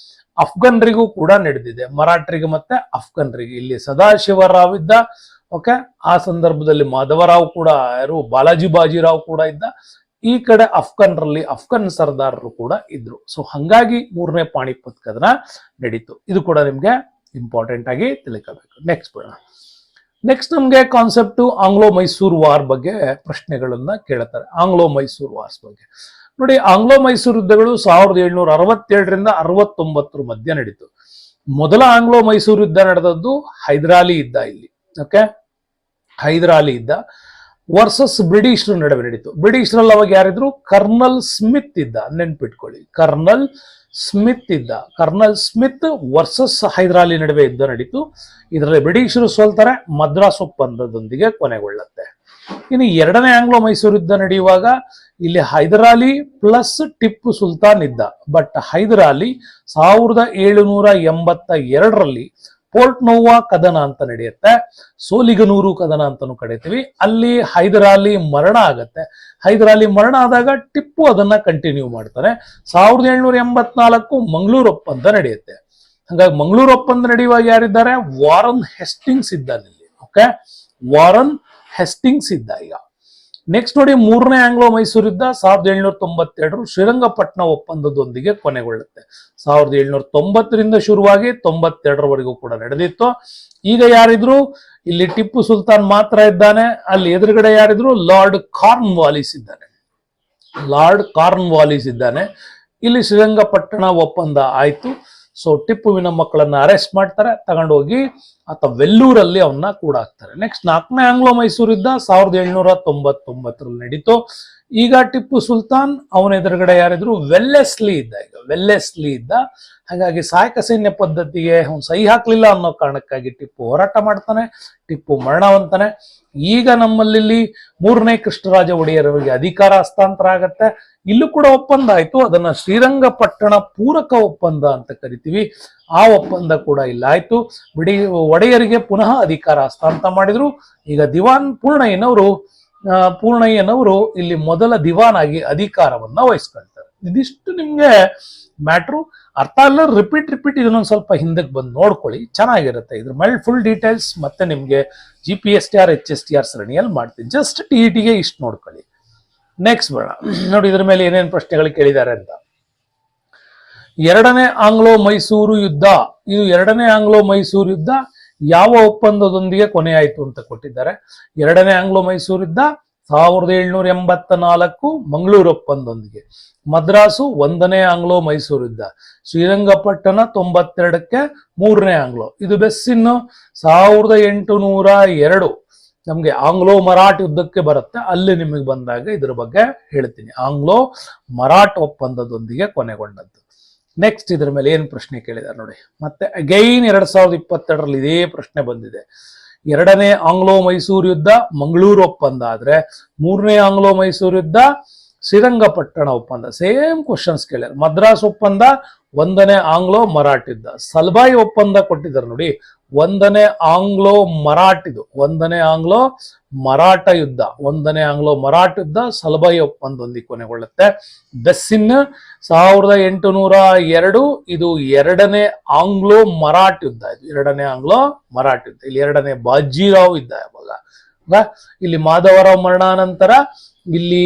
ಅಫ್ಘನ್ರಿಗೂ ಕೂಡ ನಡೆದಿದೆ. ಮರಾಠರಿಗೆ ಮತ್ತೆ ಅಫ್ಘನ್ರಿಗೆ. ಇಲ್ಲಿ ಸದಾಶಿವರಾವ್ ಇದ್ದ. ಓಕೆ, ಆ ಸಂದರ್ಭದಲ್ಲಿ ಮಾಧವರಾವ್ ಕೂಡ, ಯಾರು, ಬಾಲಾಜಿ ಬಾಜಿರಾವ್ ಕೂಡ ಇದ್ದ. ಈ ಕಡೆ ಅಫ್ಘನ್ರಲ್ಲಿ ಅಫ್ಘನ್ ಸರ್ದಾರರು ಕೂಡ ಇದ್ರು. ಸೊ ಹಂಗಾಗಿ ಮೂರನೇ ಪಾಣಿಪತ್ ಕದನ ನಡೀತು. ಇದು ಕೂಡ ನಿಮ್ಗೆ ಇಂಪಾರ್ಟೆಂಟ್ ಆಗಿ ತಿಳ್ಕೋಬೇಕು. ನೆಕ್ಸ್ಟ್ ಬರೋಣ. ನೆಕ್ಸ್ಟ್ ನಮ್ಗೆ ಕಾನ್ಸೆಪ್ಟ್ ಆಂಗ್ಲೋ ಮೈಸೂರು ವಾರ್ ಬಗ್ಗೆ ಪ್ರಶ್ನೆಗಳನ್ನ ಕೇಳ್ತಾರೆ. ಆಂಗ್ಲೋ ಮೈಸೂರು ವಾರ್ಸ್ ಬಗ್ಗೆ ನೋಡಿ. ಆಂಗ್ಲೋ ಮೈಸೂರು ಯುದ್ಧಗಳು 1767ರಿಂದ 69 ಮಧ್ಯ ನಡೀತು. ಮೊದಲ ಆಂಗ್ಲೋ ಮೈಸೂರು ಯುದ್ಧ ನಡೆದದ್ದು ಹೈದರಾಲಿ ಯುದ್ಧ. ಇಲ್ಲಿ ಓಕೆ, ಹೈದರಾಲಿ ಯುದ್ಧ ವರ್ಸಸ್ ಬ್ರಿಟಿಷರು ನಡುವೆ ನಡೀತು. ಬ್ರಿಟಿಷರಲ್ಲಿ ಅವಾಗ ಯಾರಿದ್ರು, ಕರ್ನಲ್ ಸ್ಮಿತ್ ಇದ್ದ, ನೆನ್ಪಿಟ್ಕೊಳ್ಳಿ. ಕರ್ನಲ್ ಸ್ಮಿತ್ ಇದ್ದ. ಕರ್ನಲ್ ಸ್ಮಿತ್ ವರ್ಸಸ್ ಹೈದರಾಲಿ ನಡುವೆ ಯುದ್ಧ ನಡೀತು. ಇದರಲ್ಲಿ ಬ್ರಿಟಿಷರು ಸೋಲ್ತಾರೆ, ಮದ್ರಾಸ್ ಒಪ್ಪಂದದೊಂದಿಗೆ ಕೊನೆಗೊಳ್ಳುತ್ತೆ. ಇನ್ನು ಎರಡನೇ ಆಂಗ್ಲೋ ಮೈಸೂರು ಯುದ್ಧ ನಡೆಯುವಾಗ ಇಲ್ಲಿ ಹೈದರಾಲಿ ಪ್ಲಸ್ ಟಿಪ್ಪು ಸುಲ್ತಾನ್ ಇದ್ದ. ಬಟ್ ಹೈದರಾಲಿ 1782ರಲ್ಲಿ ಪೋರ್ಟ್ ನೋವಾ ಕದನ ಅಂತ ನಡೆಯುತ್ತೆ, ಸೋಲಿಗನೂರು ಕದನ ಅಂತಾನು ಕರೀತೀವಿ. ಅಲ್ಲಿ ಹೈದರಾಲಿ ಮರಣ ಆಗತ್ತೆ. ಹೈದರಾಲಿ ಮರಣ ಆದಾಗ ಟಿಪ್ಪು ಅದನ್ನ ಕಂಟಿನ್ಯೂ ಮಾಡ್ತಾನೆ. 1784 ಮಂಗಳೂರು ಒಪ್ಪಂದ ನಡೆಯುತ್ತೆ. ಹಾಗಾಗಿ ಮಂಗಳೂರು ಒಪ್ಪಂದ ನಡೆಯುವಾಗ ಯಾರಿದ್ದಾರೆ, ವಾರನ್ ಹೆಸ್ಟಿಂಗ್ಸ್ ಇದ್ದಾನೆ ಇಲ್ಲಿ. ಓಕೆ, ವಾರನ್ ಹೆಸ್ಟಿಂಗ್ಸ್ ಇದ್ದ. ಈಗ ನೆಕ್ಸ್ಟ್ ನೋಡಿ, ಮೂರನೇ ಆಂಗ್ಲೋ ಮೈಸೂರು ಯುದ್ಧ 1792 ಶ್ರೀರಂಗಪಟ್ಟಣ ಒಪ್ಪಂದದೊಂದಿಗೆ ಕೊನೆಗೊಳ್ಳುತ್ತೆ. 1790ರಿಂದ ಶುರುವಾಗಿ 92ರವರೆಗೂ ಕೂಡ ನಡೆದಿತ್ತು. ಈಗ ಯಾರಿದ್ರು, ಇಲ್ಲಿ ಟಿಪ್ಪು ಸುಲ್ತಾನ್ ಮಾತ್ರ ಇದ್ದಾನೆ. ಅಲ್ಲಿ ಎದುರುಗಡೆ ಯಾರಿದ್ರು, ಲಾರ್ಡ್ ಕಾರ್ನ್ ವಾಲಿಸ್ ಇದ್ದಾನೆ. ಲಾರ್ಡ್ ಕಾರ್ನ್ ವಾಲಿಸ್ ಇದ್ದಾನೆ. ಇಲ್ಲಿ ಶ್ರೀರಂಗಪಟ್ಟಣ ಒಪ್ಪಂದ ಆಯ್ತು. ಸೊ ಟಿಪ್ಪುವಿನ ಮಕ್ಕಳನ್ನ ಅರೆಸ್ಟ್ ಮಾಡ್ತಾರೆ, ತಗೊಂಡೋಗಿ ಆತ ವೆಲ್ಲೂರಲ್ಲಿ ಅವನ್ನ ಕೂಡ ಹಾಕ್ತಾರೆ. ನೆಕ್ಸ್ಟ್ ನಾಲ್ಕನೇ ಆಂಗ್ಲೋ ಮೈಸೂರು ಯುದ್ಧ 1799ರಲ್ಲಿ ನಡೀತು. ಈಗ ಟಿಪ್ಪು ಸುಲ್ತಾನ್, ಅವನ ಎದುರುಗಡೆ ಯಾರಿದ್ರು, ವೆಲ್ಲೆಸ್ಲಿ ಇದ್ದ. ಈಗ ವೆಲ್ಲೆಸ್ಲಿ ಇದ್ದ. ಹಾಗಾಗಿ ಸಹಾಯಕ ಸೈನ್ಯ ಪದ್ಧತಿಗೆ ಅವನು ಸಹಿ ಹಾಕ್ಲಿಲ್ಲ ಅನ್ನೋ ಕಾರಣಕ್ಕಾಗಿ ಟಿಪ್ಪು ಹೋರಾಟ ಮಾಡ್ತಾನೆ. ಟಿಪ್ಪು ಮರಣವಂತಾನೆ. ಈಗ ನಮ್ಮಲ್ಲಿ ಮೂರನೇ ಕೃಷ್ಣರಾಜ ಒಡೆಯರವರಿಗೆ ಅಧಿಕಾರ ಹಸ್ತಾಂತರ ಆಗತ್ತೆ. ಇಲ್ಲೂ ಕೂಡ ಒಪ್ಪಂದ ಆಯ್ತು. ಅದನ್ನ ಶ್ರೀರಂಗಪಟ್ಟಣ ಪೂರಕ ಒಪ್ಪಂದ ಅಂತ ಕರಿತೀವಿ. ಆ ಒಪ್ಪಂದ ಕೂಡ ಇಲ್ಲ ಆಯ್ತು. ಒಡೆಯರಿಗೆ ಪುನಃ ಅಧಿಕಾರ ಹಸ್ತಾಂತರ ಮಾಡಿದ್ರು. ಈಗ ದಿವಾನ್ ಪೂರ್ಣಯ್ಯನವರು ಇಲ್ಲಿ ಮೊದಲ ದಿವಾನ್ ಆಗಿ ಅಧಿಕಾರವನ್ನ ವಹಿಸ್ಕೊಳ್ತಾರೆ. ಇದಿಷ್ಟು ನಿಮ್ಗೆ ಮ್ಯಾಟ್ರು ಅರ್ಥ ಅಲ್ಲ. ರಿಪೀಟ್ ಇದನ್ನೊಂದು ಸ್ವಲ್ಪ ಹಿಂದಕ್ಕೆ ಬಂದು ನೋಡ್ಕೊಳ್ಳಿ, ಚೆನ್ನಾಗಿರುತ್ತೆ. ಇದ್ರ ಮೇಲೆ ಫುಲ್ ಡೀಟೇಲ್ಸ್ ಮತ್ತೆ ನಿಮ್ಗೆ GPSTR HSTR ಸರಣಿಯಲ್ಲಿ ಮಾಡ್ತೀನಿ. ಜಸ್ಟ್ TETಗೆ ಇಷ್ಟು ನೋಡ್ಕೊಳ್ಳಿ. ನೆಕ್ಸ್ಟ್ ಬೇಡ ನೋಡಿ, ಇದ್ರ ಮೇಲೆ ಏನೇನು ಪ್ರಶ್ನೆಗಳು ಕೇಳಿದ್ದಾರೆ ಅಂತ. ಎರಡನೇ ಆಂಗ್ಲೋ ಮೈಸೂರು ಯುದ್ಧ, ಇದು ಎರಡನೇ ಆಂಗ್ಲೋ ಮೈಸೂರು ಯುದ್ಧ ಯಾವ ಒಪ್ಪಂದದೊಂದಿಗೆ ಕೊನೆಯಾಯಿತು ಅಂತ ಕೊಟ್ಟಿದ್ದಾರೆ. ಎರಡನೇ ಆಂಗ್ಲೋ ಮೈಸೂರು ಯುದ್ಧ 1784 ಮಂಗಳೂರು ಒಪ್ಪಂದದೊಂದಿಗೆ. ಮದ್ರಾಸು 1ನೇ ಆಂಗ್ಲೋ ಮೈಸೂರು ಯುದ್ಧ. ಶ್ರೀರಂಗಪಟ್ಟಣ 92ಕ್ಕೆ 3ನೇ ಆಂಗ್ಲೋ. ಇದು ಬೆಸ್ಸಿನ್ನು 1802 ನಮ್ಗೆ ಆಂಗ್ಲೋ ಮರಾಠ ಯುದ್ಧಕ್ಕೆ ಬರುತ್ತೆ, ಅಲ್ಲಿ ನಿಮಗೆ ಬಂದಾಗ ಇದ್ರ ಬಗ್ಗೆ ಹೇಳ್ತೀನಿ. ಆಂಗ್ಲೋ ಮರಾಠ ಒಪ್ಪಂದದೊಂದಿಗೆ ಕೊನೆಗೊಂಡದ್ದು. ನೆಕ್ಸ್ಟ್ ಇದ್ರ ಮೇಲೆ ಏನ್ ಪ್ರಶ್ನೆ ಕೇಳಿದಾರೆ ನೋಡಿ. ಮತ್ತೆ ಅಗೈನ್ 2022ರಲ್ಲಿ ಇದೇ ಪ್ರಶ್ನೆ ಬಂದಿದೆ. 2ನೇ ಆಂಗ್ಲೋ ಮೈಸೂರು ಯುದ್ಧ ಮಂಗಳೂರು ಒಪ್ಪಂದ ಆದ್ರೆ 3ನೇ ಆಂಗ್ಲೋ ಮೈಸೂರು ಯುದ್ಧ ಶ್ರೀರಂಗಪಟ್ಟಣ ಒಪ್ಪಂದ. Same questions ಕೇಳ್ಯಾರ. ಮದ್ರಾಸ್ ಒಪ್ಪಂದ 1ನೇ ಆಂಗ್ಲೋ ಮರಾಠ ಯುದ್ಧ. ಸಲ್ಬಾಯಿ ಒಪ್ಪಂದ ಕೊಟ್ಟಿದ್ದಾರೆ ನೋಡಿ, 1ನೇ ಆಂಗ್ಲೋ ಮರಾಠ ಇದು, 1ನೇ ಆಂಗ್ಲೋ ಮರಾಠ ಯುದ್ಧ, 1ನೇ ಆಂಗ್ಲೋ ಮರಾಠ ಯುದ್ಧ ಸಲ್ಬಾಯಿ ಒಪ್ಪಂದದೊಂದಿಗೆ ಕೊನೆಗೊಳ್ಳುತ್ತೆ. ಬೆಸ್ಸಿನ್ 1802 ಇದು 2ನೇ ಆಂಗ್ಲೋ ಮರಾಠ ಯುದ್ಧ. ಇದು 2ನೇ ಆಂಗ್ಲೋ ಮರಾಠ ಯುದ್ಧ. ಇಲ್ಲಿ 2ನೇ ಬಾಜಿರಾವ್ ಯುದ್ಧ. ಯಾವಾಗ ಇಲ್ಲಿ ಮಾಧವರಾವ್ ಮರಣಾನಂತರ ಇಲ್ಲಿ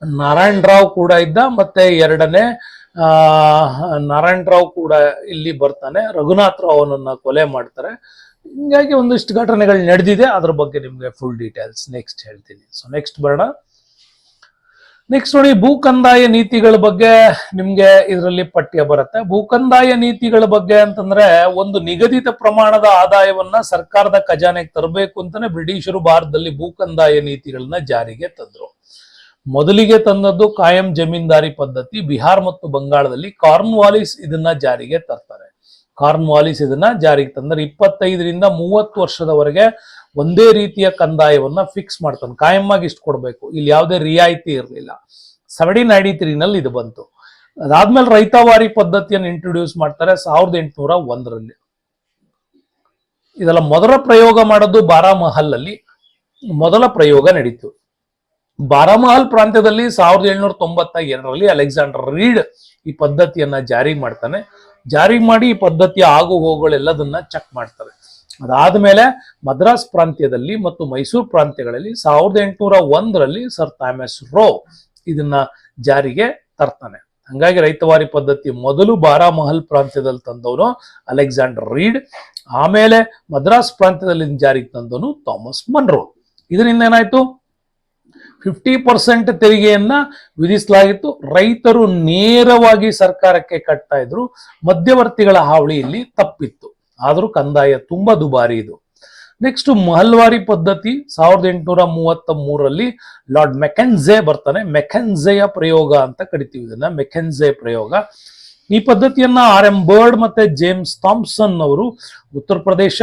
ನಾರಾಯಣ್ ರಾವ್ ಕೂಡ ಇದ್ದ, ಮತ್ತೆ 2ನೇ ನಾರಾಯಣ್ ರಾವ್ ಕೂಡ ಇಲ್ಲಿ ಬರ್ತಾನೆ. ರಘುನಾಥ್ ರಾವ್ ಅವನನ್ನ ಕೊಲೆ ಮಾಡ್ತಾರೆ. ಹಿಂಗಾಗಿ ಒಂದಿಷ್ಟು ಘಟನೆಗಳು ನಡೆದಿದೆ, ಅದ್ರ ಬಗ್ಗೆ ನಿಮ್ಗೆ ಫುಲ್ ಡೀಟೇಲ್ಸ್ ನೆಕ್ಸ್ಟ್ ಹೇಳ್ತೀನಿ. ಸೊ ನೆಕ್ಸ್ಟ್ ಬರೋಣ. ನೆಕ್ಸ್ಟ್ ನೋಡಿ, ಭೂಕಂದಾಯ ನೀತಿಗಳ ಬಗ್ಗೆ ನಿಮ್ಗೆ ಇದರಲ್ಲಿ ಪಠ್ಯ ಬರುತ್ತೆ. ಭೂಕಂದಾಯ ನೀತಿಗಳ ಬಗ್ಗೆ ಅಂತಂದ್ರೆ ಒಂದು ನಿಗದಿತ ಪ್ರಮಾಣದ ಆದಾಯವನ್ನ ಸರ್ಕಾರದ ಖಜಾನೆಗೆ ತರಬೇಕು ಅಂತಾನೆ ಬ್ರಿಟಿಷರು ಭಾರತದಲ್ಲಿ ಭೂಕಂದಾಯ ನೀತಿಗಳನ್ನ ಜಾರಿಗೆ ತಂದ್ರು. ಮೊದಲಿಗೆ ತಂದದ್ದು ಕಾಯಂ ಜಮೀನ್ದಾರಿ ಪದ್ಧತಿ. ಬಿಹಾರ್ ಮತ್ತು ಬಂಗಾಳದಲ್ಲಿ ಕಾರ್ನ್ವಾಲಿಸ್ ಇದನ್ನ ಜಾರಿಗೆ ತರ್ತಾರೆ. ಕಾರ್ನ್ವಾಲಿಸ್ ಇದನ್ನ ಜಾರಿಗೆ ತಂದ್ರೆ 25ರಿಂದ 30 ವರ್ಷದವರೆಗೆ ಒಂದೇ ರೀತಿಯ ಕಂದಾಯವನ್ನ ಫಿಕ್ಸ್ ಮಾಡ್ತಾನೆ. ಕಾಯಂ ಆಗಿ ಇಷ್ಟು ಕೊಡ್ಬೇಕು, ಇಲ್ಲಿ ಯಾವುದೇ ರಿಯಾಯಿತಿ ಇರಲಿಲ್ಲ. 1793ನಲ್ಲಿ ಇದು ಬಂತು. ಅದಾದ್ಮೇಲೆ ರೈತವಾರಿ ಪದ್ಧತಿಯನ್ನು ಇಂಟ್ರೊಡ್ಯೂಸ್ ಮಾಡ್ತಾರೆ 1801ರಲ್ಲಿ. ಇದೆಲ್ಲ ಮೊದಲ ಪ್ರಯೋಗ ಮಾಡೋದು ಬಾರಾಮಹಲ್ ಅಲ್ಲಿ ಮೊದಲ ಪ್ರಯೋಗ ನಡೀತು. ಬಾರಾಮಹಲ್ ಪ್ರಾಂತ್ಯದಲ್ಲಿ 1792ರಲ್ಲಿ ಅಲೆಕ್ಸಾಂಡರ್ ರೀಡ್ ಈ ಪದ್ಧತಿಯನ್ನ ಜಾರಿ ಮಾಡ್ತಾನೆ. ಜಾರಿ ಮಾಡಿ ಈ ಪದ್ಧತಿಯ ಆಗು ಹೋಗುಗಳೆಲ್ಲದನ್ನ ಚೆಕ್ ಮಾಡ್ತಾರೆ. ಅದಾದ್ಮೇಲೆ ಮದ್ರಾಸ್ ಪ್ರಾಂತ್ಯದಲ್ಲಿ ಮತ್ತು ಮೈಸೂರು ಪ್ರಾಂತ್ಯಗಳಲ್ಲಿ 1801ರಲ್ಲಿ ಸರ್ ಥಾಮಸ್ ರೋ ಇದನ್ನ ಜಾರಿಗೆ ತರ್ತಾನೆ. ಹಂಗಾಗಿ ರೈತವಾರಿ ಪದ್ಧತಿ ಮೊದಲು ಬಾರಾಮಹಲ್ ಪ್ರಾಂತ್ಯದಲ್ಲಿ ತಂದವನು ಅಲೆಕ್ಸಾಂಡರ್ ರೀಡ್, ಆಮೇಲೆ ಮದ್ರಾಸ್ ಪ್ರಾಂತ್ಯದಲ್ಲಿ ಜಾರಿಗೆ ತಂದವನು ಥಾಮಸ್ ಮನ್ರೋ. ಇದರಿಂದ ಏನಾಯ್ತು, 50% ತೆರಿಗೆಯನ್ನ ವಿಧಿಸಲಾಗಿತ್ತು. ರೈತರು ನೇರವಾಗಿ ಸರ್ಕಾರಕ್ಕೆ ಕಟ್ತಾ ಇದ್ರು. ಮಧ್ಯವರ್ತಿಗಳ ಹಾವಳಿ ಇಲ್ಲಿ ತಪ್ಪಿತ್ತು. ಆದ್ರೂ ಕಂದಾಯ ತುಂಬಾ ದುಬಾರಿ ಇದು. ನೆಕ್ಸ್ಟ್ ಮಹಲ್ವಾರಿ ಪದ್ಧತಿ 1833ರಲ್ಲಿ ಲಾರ್ಡ್ ಮೆಕೆನ್ಝೆ ಬರ್ತಾನೆ. ಮೆಕೆನ್ಝೆಯ ಪ್ರಯೋಗ ಅಂತ ಕರಿತೀವಿ ಇದನ್ನ, ಮೆಕೆನ್ಝೆ ಪ್ರಯೋಗ. ಈ ಪದ್ಧತಿಯನ್ನ RM ಬರ್ಡ್ ಮತ್ತೆ ಜೇಮ್ಸ್ ಥಾಮ್ಸನ್ ಅವರು ಉತ್ತರ ಪ್ರದೇಶ,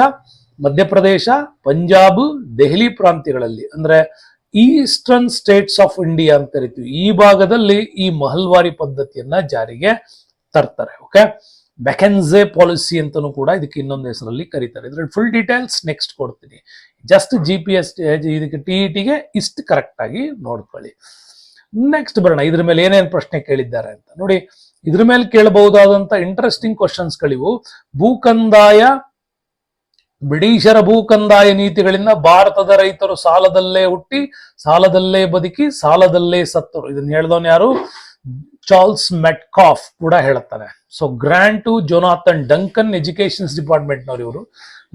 ಮಧ್ಯಪ್ರದೇಶ, ಪಂಜಾಬ್, ದೆಹಲಿ ಪ್ರಾಂತ್ಯಗಳಲ್ಲಿ ಅಂದ್ರೆ ಈಸ್ಟರ್ನ್ ಸ್ಟೇಟ್ಸ್ ಆಫ್ ಇಂಡಿಯಾ ಅಂತ ಕರಿತೀವಿ, ಈ ಭಾಗದಲ್ಲಿ ಈ ಮಹಲ್ವಾರಿ ಪದ್ಧತಿಯನ್ನ ಜಾರಿಗೆ ತರ್ತಾರೆ. ಓಕೆ, ಮೆಕೆನ್ಝೆ ಪಾಲಿಸಿ ಅಂತಾನೂ ಕೂಡ ಇದಕ್ಕೆ ಇನ್ನೊಂದು ಹೆಸರಲ್ಲಿ ಕರೀತಾರೆ. ಇದ್ರಲ್ಲಿ ಫುಲ್ ಡೀಟೇಲ್ಸ್ ನೆಕ್ಸ್ಟ್ ಕೊಡ್ತೀನಿ. ಜಸ್ಟ್ GPS ಇದಕ್ಕೆ TETಗೆ ಇಷ್ಟು ಕರೆಕ್ಟ್ ಆಗಿ ನೋಡ್ಕೊಳ್ಳಿ. ನೆಕ್ಸ್ಟ್ ಬರೋಣ, ಇದ್ರ ಮೇಲೆ ಏನೇನು ಪ್ರಶ್ನೆ ಕೇಳಿದ್ದಾರೆ ಅಂತ ನೋಡಿ. ಇದ್ರ ಮೇಲೆ ಕೇಳಬಹುದಾದಂತ ಇಂಟ್ರೆಸ್ಟಿಂಗ್ ಕ್ವಶನ್ಸ್ಗಳಿವು. ಭೂಕಂದಾಯ, ಬ್ರಿಟಿಷರ ಭೂಕಂದಾಯ ನೀತಿಗಳಿಂದ ಭಾರತದ ರೈತರು ಸಾಲದಲ್ಲೇ ಹುಟ್ಟಿ, ಸಾಲದಲ್ಲೇ ಬದುಕಿ, ಸಾಲದಲ್ಲೇ ಸತ್ತರು. ಇದನ್ನ ಹೇಳಿದವನು ಯಾರು? ಚಾರ್ಲ್ಸ್ ಮೆಟ್ಕಾಫ್ ಕೂಡ ಹೇಳ್ತಾನೆ. So grant Jonathan Duncan educations department ನವರು ಇವರು.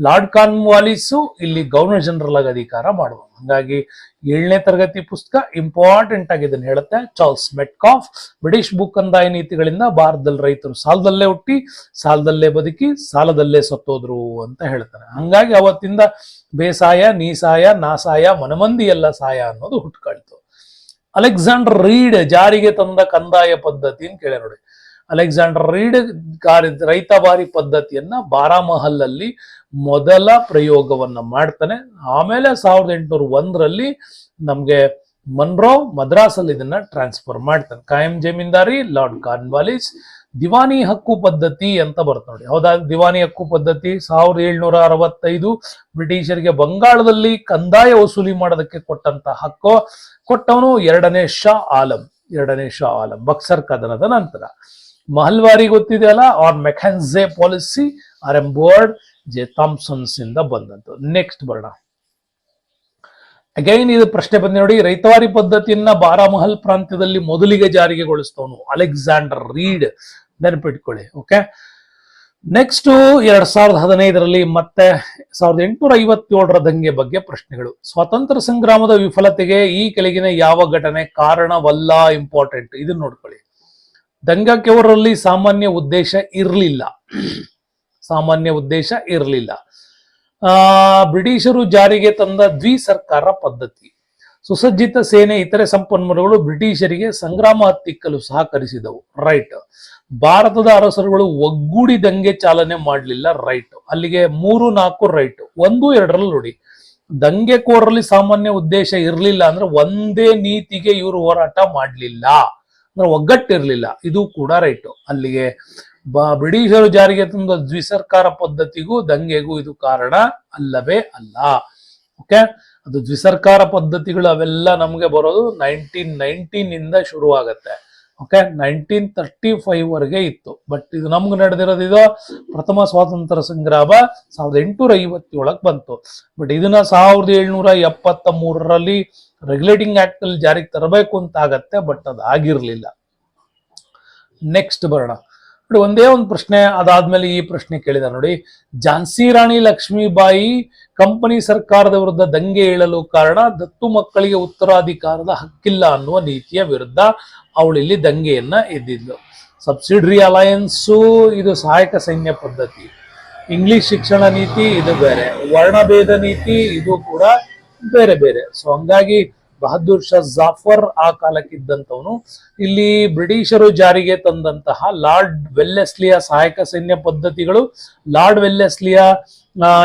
ಲಾರ್ಡ್ ಕಾರ್ನ್ವಾಲಿಸ್ ಇಲ್ಲಿ ಗವರ್ನರ್ ಜನರಲ್ ಆಗಿ ಅಧಿಕಾರ ಮಾಡುವ. ಹಾಗಾಗಿ 7ನೇ ತರಗತಿ ಪುಸ್ತಕ ಇಂಪಾರ್ಟೆಂಟ್ ಆಗಿ ಇದನ್ನು ಹೇಳುತ್ತೆ. ಚಾರ್ಲ್ಸ್ ಮೆಟ್ಕಾಫ್ ಬ್ರಿಟಿಷ್ ಭೂಕಂದಾಯ ನೀತಿಗಳಿಂದ ಭಾರತದಲ್ಲಿ ರೈತರು ಸಾಲದಲ್ಲೇ ಹುಟ್ಟಿ, ಸಾಲದಲ್ಲೇ ಬದುಕಿ, ಸಾಲದಲ್ಲೇ ಸತ್ತೋದ್ರು ಅಂತ ಹೇಳ್ತಾನೆ. ಹಂಗಾಗಿ ಅವತ್ತಿಂದ ಬೇಸಾಯ, ನೀಸಾಯ, ನಾಸಾಯ, ಮನಮಂದಿ ಎಲ್ಲ ಸಾಯ ಅನ್ನೋದು ಹುಟ್ಕೊಳ್ತು. ಅಲೆಕ್ಸಾಂಡರ್ ರೀಡ್ ಜಾರಿಗೆ ತಂದ ಕಂದಾಯ ಪದ್ಧತಿ ಅಂತ ಕೇಳಿ ನೋಡಿ. ಅಲೆಕ್ಸಾಂಡರ್ ರೀಡ್ ರೈತವಾರಿ ಪದ್ಧತಿಯನ್ನ ಬಾರಾಮಹಲ್ ಅಲ್ಲಿ ಮೊದಲ ಪ್ರಯೋಗವನ್ನ ಮಾಡ್ತಾನೆ. ಆಮೇಲೆ 1801ರಲ್ಲಿ ನಮ್ಗೆ ಮನ್ರೋ ಮದ್ರಾಸಲ್ಲಿ ಇದನ್ನ ಟ್ರಾನ್ಸ್ಫರ್ ಮಾಡ್ತಾನೆ. ಕಾಯಂ ಜಮೀನ್ದಾರಿ ಲಾರ್ಡ್ ಕಾರ್ನ್ವಾಲಿಸ್. ದಿವಾನಿ ಹಕ್ಕು ಪದ್ಧತಿ ಅಂತ ಬರುತ್ತೆ ನೋಡಿ. ಹೌದಾ, ದಿವಾನಿ ಹಕ್ಕು ಪದ್ಧತಿ 1765 ಬ್ರಿಟಿಷರಿಗೆ ಬಂಗಾಳದಲ್ಲಿ ಕಂದಾಯ ವಸೂಲಿ ಮಾಡೋದಕ್ಕೆ ಕೊಟ್ಟಂತ ಹಕ್ಕು. ಕೊಟ್ಟವನು 2ನೇ ಶಾ ಆಲಂ. ಬಕ್ಸರ್ ಕದನದ ನಂತರ. ಮಹಲ್ವಾರಿ ಗೊತ್ತಿದೆಯಲ್ಲ, R Mackenzie policy, RM Bird, J Thomson's ಇಂದ ಬಂದಂತ. ನೆಕ್ಸ್ಟ್ ಬರೋಣ. ಅಗೈನ್ ಇದು ಪ್ರಶ್ನೆ ಬಂದಿ ನೋಡಿ. ರೈತವಾರಿ ಪದ್ಧತಿಯನ್ನ ಬಾರಾಮಹಲ್ ಪ್ರಾಂತ್ಯದಲ್ಲಿ ಮೊದಲಿಗೆ ಜಾರಿಗೆಗೊಳಿಸ್ತವನು ಅಲೆಕ್ಸಾಂಡರ್ ರೀಡ್, ನೆನಪಿಟ್ಕೊಳ್ಳಿ. ಓಕೆ, ನೆಕ್ಸ್ಟ್ 2015ರಲ್ಲಿ ಮತ್ತೆ 1857ರ ದಂಗೆ ಬಗ್ಗೆ ಪ್ರಶ್ನೆಗಳು. ಸ್ವಾತಂತ್ರ್ಯ ಸಂಗ್ರಾಮದ ವಿಫಲತೆಗೆ ಈ ಕೆಳಗಿನ ಯಾವ ಘಟನೆ ಕಾರಣವಲ್ಲ? ಇಂಪಾರ್ಟೆಂಟ್, ಇದನ್ನ ನೋಡ್ಕೊಳ್ಳಿ. ದಂಗಕ್ಕೆವರಲ್ಲಿ ಸಾಮಾನ್ಯ ಉದ್ದೇಶ ಇರಲಿಲ್ಲ. ಸಾಮಾನ್ಯ ಉದ್ದೇಶ ಇರಲಿಲ್ಲ. ಬ್ರಿಟಿಷರು ಜಾರಿಗೆ ತಂದ ದ್ವಿಸರ್ಕಾರ ಪದ್ಧತಿ. ಸುಸಜ್ಜಿತ ಸೇನೆ, ಇತರೆ ಸಂಪನ್ಮೂಲಗಳು ಬ್ರಿಟಿಷರಿಗೆ ಸಂಗ್ರಾಮ ಹತ್ತಿಕ್ಕಲು ಸಹಕರಿಸಿದವು. ರೈಟ್. ಭಾರತದ ಅರಸರುಗಳು ಒಗ್ಗೂಡಿ ದಂಗೆ ಚಾಲನೆ ಮಾಡಲಿಲ್ಲ. ರೈಟ್. ಅಲ್ಲಿಗೆ 3, 4 ರೈಟ್. 1, 2ರಲ್ಲಿ ನೋಡಿ, ದಂಗೆಕೋರರಲ್ಲಿ ಸಾಮಾನ್ಯ ಉದ್ದೇಶ ಇರಲಿಲ್ಲ ಅಂದ್ರೆ ಒಂದೇ ನೀತಿಗೆ ಇವರು ಹೋರಾಟ ಮಾಡಲಿಲ್ಲ, ಅಂದ್ರೆ ಒಗ್ಗಟ್ಟಿರ್ಲಿಲ್ಲ. ಇದು ಕೂಡ ರೈಟ್. ಅಲ್ಲಿಗೆ ಬ್ರಿಟಿಷರು ಜಾರಿಗೆ ತಂದ ದ್ವಿಸರ್ಕಾರ ಪದ್ಧತಿಗೂ ದಂಗೆಗೂ ಇದು ಕಾರಣ ಅಲ್ಲವೇ ಅಲ್ಲ. ಓಕೆ, ಅದು ದ್ವಿಸರ್ಕಾರ ಪದ್ಧತಿಗಳು ಅವೆಲ್ಲ ನಮ್ಗೆ ಬರೋದು 1919 ಶುರುವಾಗತ್ತೆ. ಓಕೆ, 1935 ವರೆಗೆ ಇತ್ತು. ಬಟ್ ಇದು ನಮ್ಗೆ ನಡೆದಿರೋದು ಇದು ಪ್ರಥಮ ಸ್ವಾತಂತ್ರ್ಯ ಸಂಗ್ರಾಮ 1857 ಬಂತು. ಬಟ್ ಇದನ್ನ 1773ರಲ್ಲಿ ರೆಗ್ಯುಲೇಟಿಂಗ್ ಆಕ್ಟ್ ಅಲ್ಲಿ ಜಾರಿಗೆ ತರಬೇಕು ಅಂತ ಆಗತ್ತೆ. ಬಟ್ ಅದು ಆಗಿರ್ಲಿಲ್ಲ. ನೆಕ್ಸ್ಟ್ ಬರೋಣ ನೋಡಿ, ಒಂದೇ ಒಂದು ಪ್ರಶ್ನೆ ಅದಾದ್ಮೇಲೆ ಈ ಪ್ರಶ್ನೆ ಕೇಳಿದ ನೋಡಿ. ಝಾನ್ಸಿ ರಾಣಿ ಲಕ್ಷ್ಮೀಬಾಯಿ ಕಂಪನಿ ಸರ್ಕಾರದ ವಿರುದ್ಧ ದಂಗೆ ಏಳಲು ಕಾರಣ ದತ್ತು ಮಕ್ಕಳಿಗೆ ಉತ್ತರಾಧಿಕಾರದ ಹಕ್ಕಿಲ್ಲ ಅನ್ನುವ ನೀತಿಯ ವಿರುದ್ಧ ಅವಳಿಲ್ಲಿ ದಂಗೆಯನ್ನ ಎದ್ದಿದ್ಲು. ಸಬ್ಸಿಡರಿ ಅಲಯನ್ಸು ಇದು ಸಹಾಯಕ ಸೈನ್ಯ ಪದ್ಧತಿ. ಇಂಗ್ಲಿಷ್ ಶಿಕ್ಷಣ ನೀತಿ ಇದು ಬೇರೆ. ವರ್ಣಭೇದ ನೀತಿ ಇದು ಕೂಡ ಬೇರೆ ಬೇರೆ. ಸೊ ಹಂಗಾಗಿ ಬಹದ್ದೂರ್ ಶಾ ಜಾಫರ್ ಆ ಕಾಲಕ್ಕಿದ್ದಂಥವನು. ಇಲ್ಲಿ ಬ್ರಿಟಿಷರು ಜಾರಿಗೆ ತಂದಂತಹ ಲಾರ್ಡ್ ವೆಲ್ಲೆಸ್ಲಿಯ ಸಹಾಯಕ ಸೈನ್ಯ ಪದ್ಧತಿಗಳು, ಲಾರ್ಡ್ ವೆಲ್ಲೆಸ್ಲಿಯ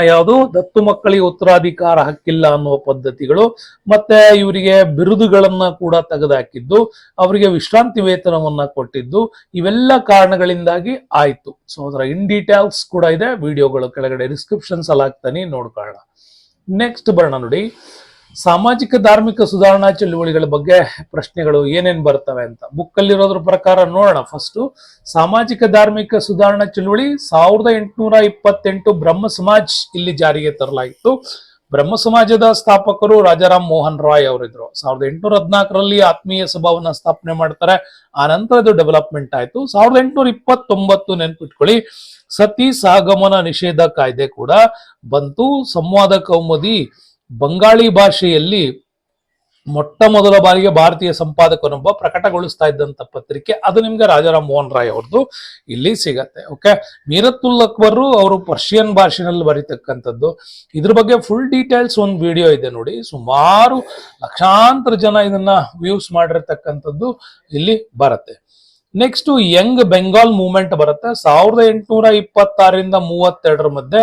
ಯಾವುದು ದತ್ತು ಮಕ್ಕಳಿಗೆ ಉತ್ತರಾಧಿಕಾರ ಹಕ್ಕಿಲ್ಲ ಅನ್ನುವ ಪದ್ಧತಿಗಳು, ಮತ್ತೆ ಇವರಿಗೆ ಬಿರುದುಗಳನ್ನ ಕೂಡ ತೆಗೆದುಹಾಕಿದ್ದು, ಅವರಿಗೆ ವಿಶ್ರಾಂತಿ ವೇತನವನ್ನ ಕೊಟ್ಟಿದ್ದು, ಇವೆಲ್ಲ ಕಾರಣಗಳಿಂದಾಗಿ ಆಯ್ತು. ಸೊ ಅದರ ಇನ್ ಡೀಟೇಲ್ಸ್ ಕೂಡ ಇದೆ, ವಿಡಿಯೋಗಳು ಕೆಳಗಡೆ ಡಿಸ್ಕ್ರಿಪ್ಷನ್ಸ್ ಅಲ್ಲಿ ಹಾಕ್ತಾನೆ, ನೋಡ್ಕೊಳ್ಳೋಣ. ನೆಕ್ಸ್ಟ್ ಬರೋಣ ನೋಡಿ, ಸಾಮಾಜಿಕ ಧಾರ್ಮಿಕ ಸುಧಾರಣಾ ಚಳುವಳಿಗಳ ಬಗ್ಗೆ ಪ್ರಶ್ನೆಗಳು ಏನೇನ್ ಬರ್ತವೆ ಅಂತ ಬುಕ್ ಅಲ್ಲಿರೋದ್ರ ಪ್ರಕಾರ ನೋಡೋಣ. ಫಸ್ಟ್ ಸಾಮಾಜಿಕ ಧಾರ್ಮಿಕ ಸುಧಾರಣಾ ಚಳುವಳಿ 1828 ಬ್ರಹ್ಮ ಸಮಾಜ್ ಇಲ್ಲಿ ಜಾರಿಗೆ ತರಲಾಯಿತು. ಬ್ರಹ್ಮ ಸಮಾಜದ ಸ್ಥಾಪಕರು ರಾಜಾರಾಮ್ ಮೋಹನ್ ರಾಯ್ ಅವರಿದ್ರು. 1814ರಲ್ಲಿ ಆತ್ಮೀಯ ಸಭಾವನ್ನ ಸ್ಥಾಪನೆ ಮಾಡ್ತಾರೆ. ಆ ನಂತರ ಇದು ಡೆವಲಪ್ಮೆಂಟ್ ಆಯ್ತು. 1829 ನೆನ್ಪಿಟ್ಕೊಳ್ಳಿ, ಸತಿ ಸಹಗಮನ ನಿಷೇಧ ಕಾಯ್ದೆ ಕೂಡ ಬಂತು. ಸಂವಾದ ಕೌಮುದಿ ಬಂಗಾಳಿ ಭಾಷೆಯಲ್ಲಿ ಮೊಟ್ಟ ಮೊದಲ ಬಾರಿಗೆ ಭಾರತೀಯ ಸಂಪಾದಕನೊಬ್ಬ ಪ್ರಕಟಗೊಳಿಸ್ತಾ ಇದ್ದಂತ ಪತ್ರಿಕೆ ಅದು ನಿಮ್ಗೆ ರಾಜಾರಾಮ್ ಮೋಹನ್ ರಾಯ್ ಅವ್ರದ್ದು ಇಲ್ಲಿ ಸಿಗತ್ತೆ. ಓಕೆ, ಮೀರತುಲ್ ಅಕ್ಬರ್ ಅವರು ಪರ್ಷಿಯನ್ ಭಾಷೆನಲ್ಲಿ ಬರೀತಕ್ಕಂಥದ್ದು. ಇದ್ರ ಬಗ್ಗೆ ಫುಲ್ ಡೀಟೇಲ್ಸ್ ಒಂದು ವಿಡಿಯೋ ಇದೆ ನೋಡಿ. ಸುಮಾರು ಲಕ್ಷಾಂತರ ಜನ ಇದನ್ನ ವ್ಯೂಸ್ ಮಾಡಿರ್ತಕ್ಕಂಥದ್ದು ಇಲ್ಲಿ ಬರುತ್ತೆ. ನೆಕ್ಸ್ಟ್ ಯಂಗ್ ಬೆಂಗಾಲ್ ಮೂವ್ಮೆಂಟ್ ಬರುತ್ತೆ. 1826ರಿಂದ 32 ಮಧ್ಯೆ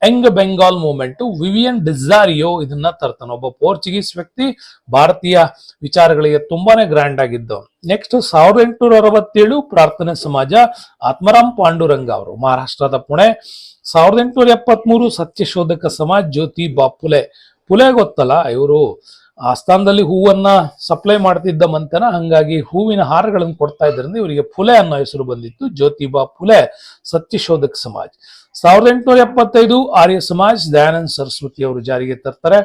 ಯಂಗ್ ಬೆಂಗಾಲ್ ಮೂವ್ಮೆಂಟ್. ವಿವಿಯನ್ ಡಿಸಾರಿಯೋ ಇದನ್ನ ತರ್ತಾನೆ, ಒಬ್ಬ ಪೋರ್ಚುಗೀಸ್ ವ್ಯಕ್ತಿ, ಭಾರತೀಯ ವಿಚಾರಗಳಿಗೆ ತುಂಬಾನೇ ಗ್ರ್ಯಾಂಡ್ ಆಗಿದ್ದು. ನೆಕ್ಸ್ಟ್ 1867 ಪ್ರಾರ್ಥನೆ ಸಮಾಜ, ಆತ್ಮರಾಮ್ ಪಾಂಡುರಂಗ ಅವರು, ಮಹಾರಾಷ್ಟ್ರದ ಪುಣೆ. 1873 ಸತ್ಯಶೋಧಕ ಸಮಾಜ್, ಜ್ಯೋತಿಬಾ ಫುಲೆ. ಫುಲೆ ಗೊತ್ತಲ್ಲ, ಇವರು ಆಸ್ಥಾನದಲ್ಲಿ ಹೂವನ್ನ ಸಪ್ಲೈ ಮಾಡ್ತಿದ್ದ ಮಂತನ, ಹಂಗಾಗಿ ಹೂವಿನ ಹಾರಗಳನ್ನು ಕೊಡ್ತಾ ಇದ್ರಿಂದ ಇವರಿಗೆ ಫುಲೆ ಅನ್ನೋ ಹೆಸರು ಬಂದಿತ್ತು. ಜ್ಯೋತಿಬಾ ಫುಲೆ ಸತ್ಯಶೋಧಕ ಸಮಾಜ್. 1875 ಆರ್ಯ ಸಮಾಜ್, ದಯಾನಂದ್ ಸರಸ್ವತಿ ಅವರು ಜಾರಿಗೆ ತರ್ತಾರೆ.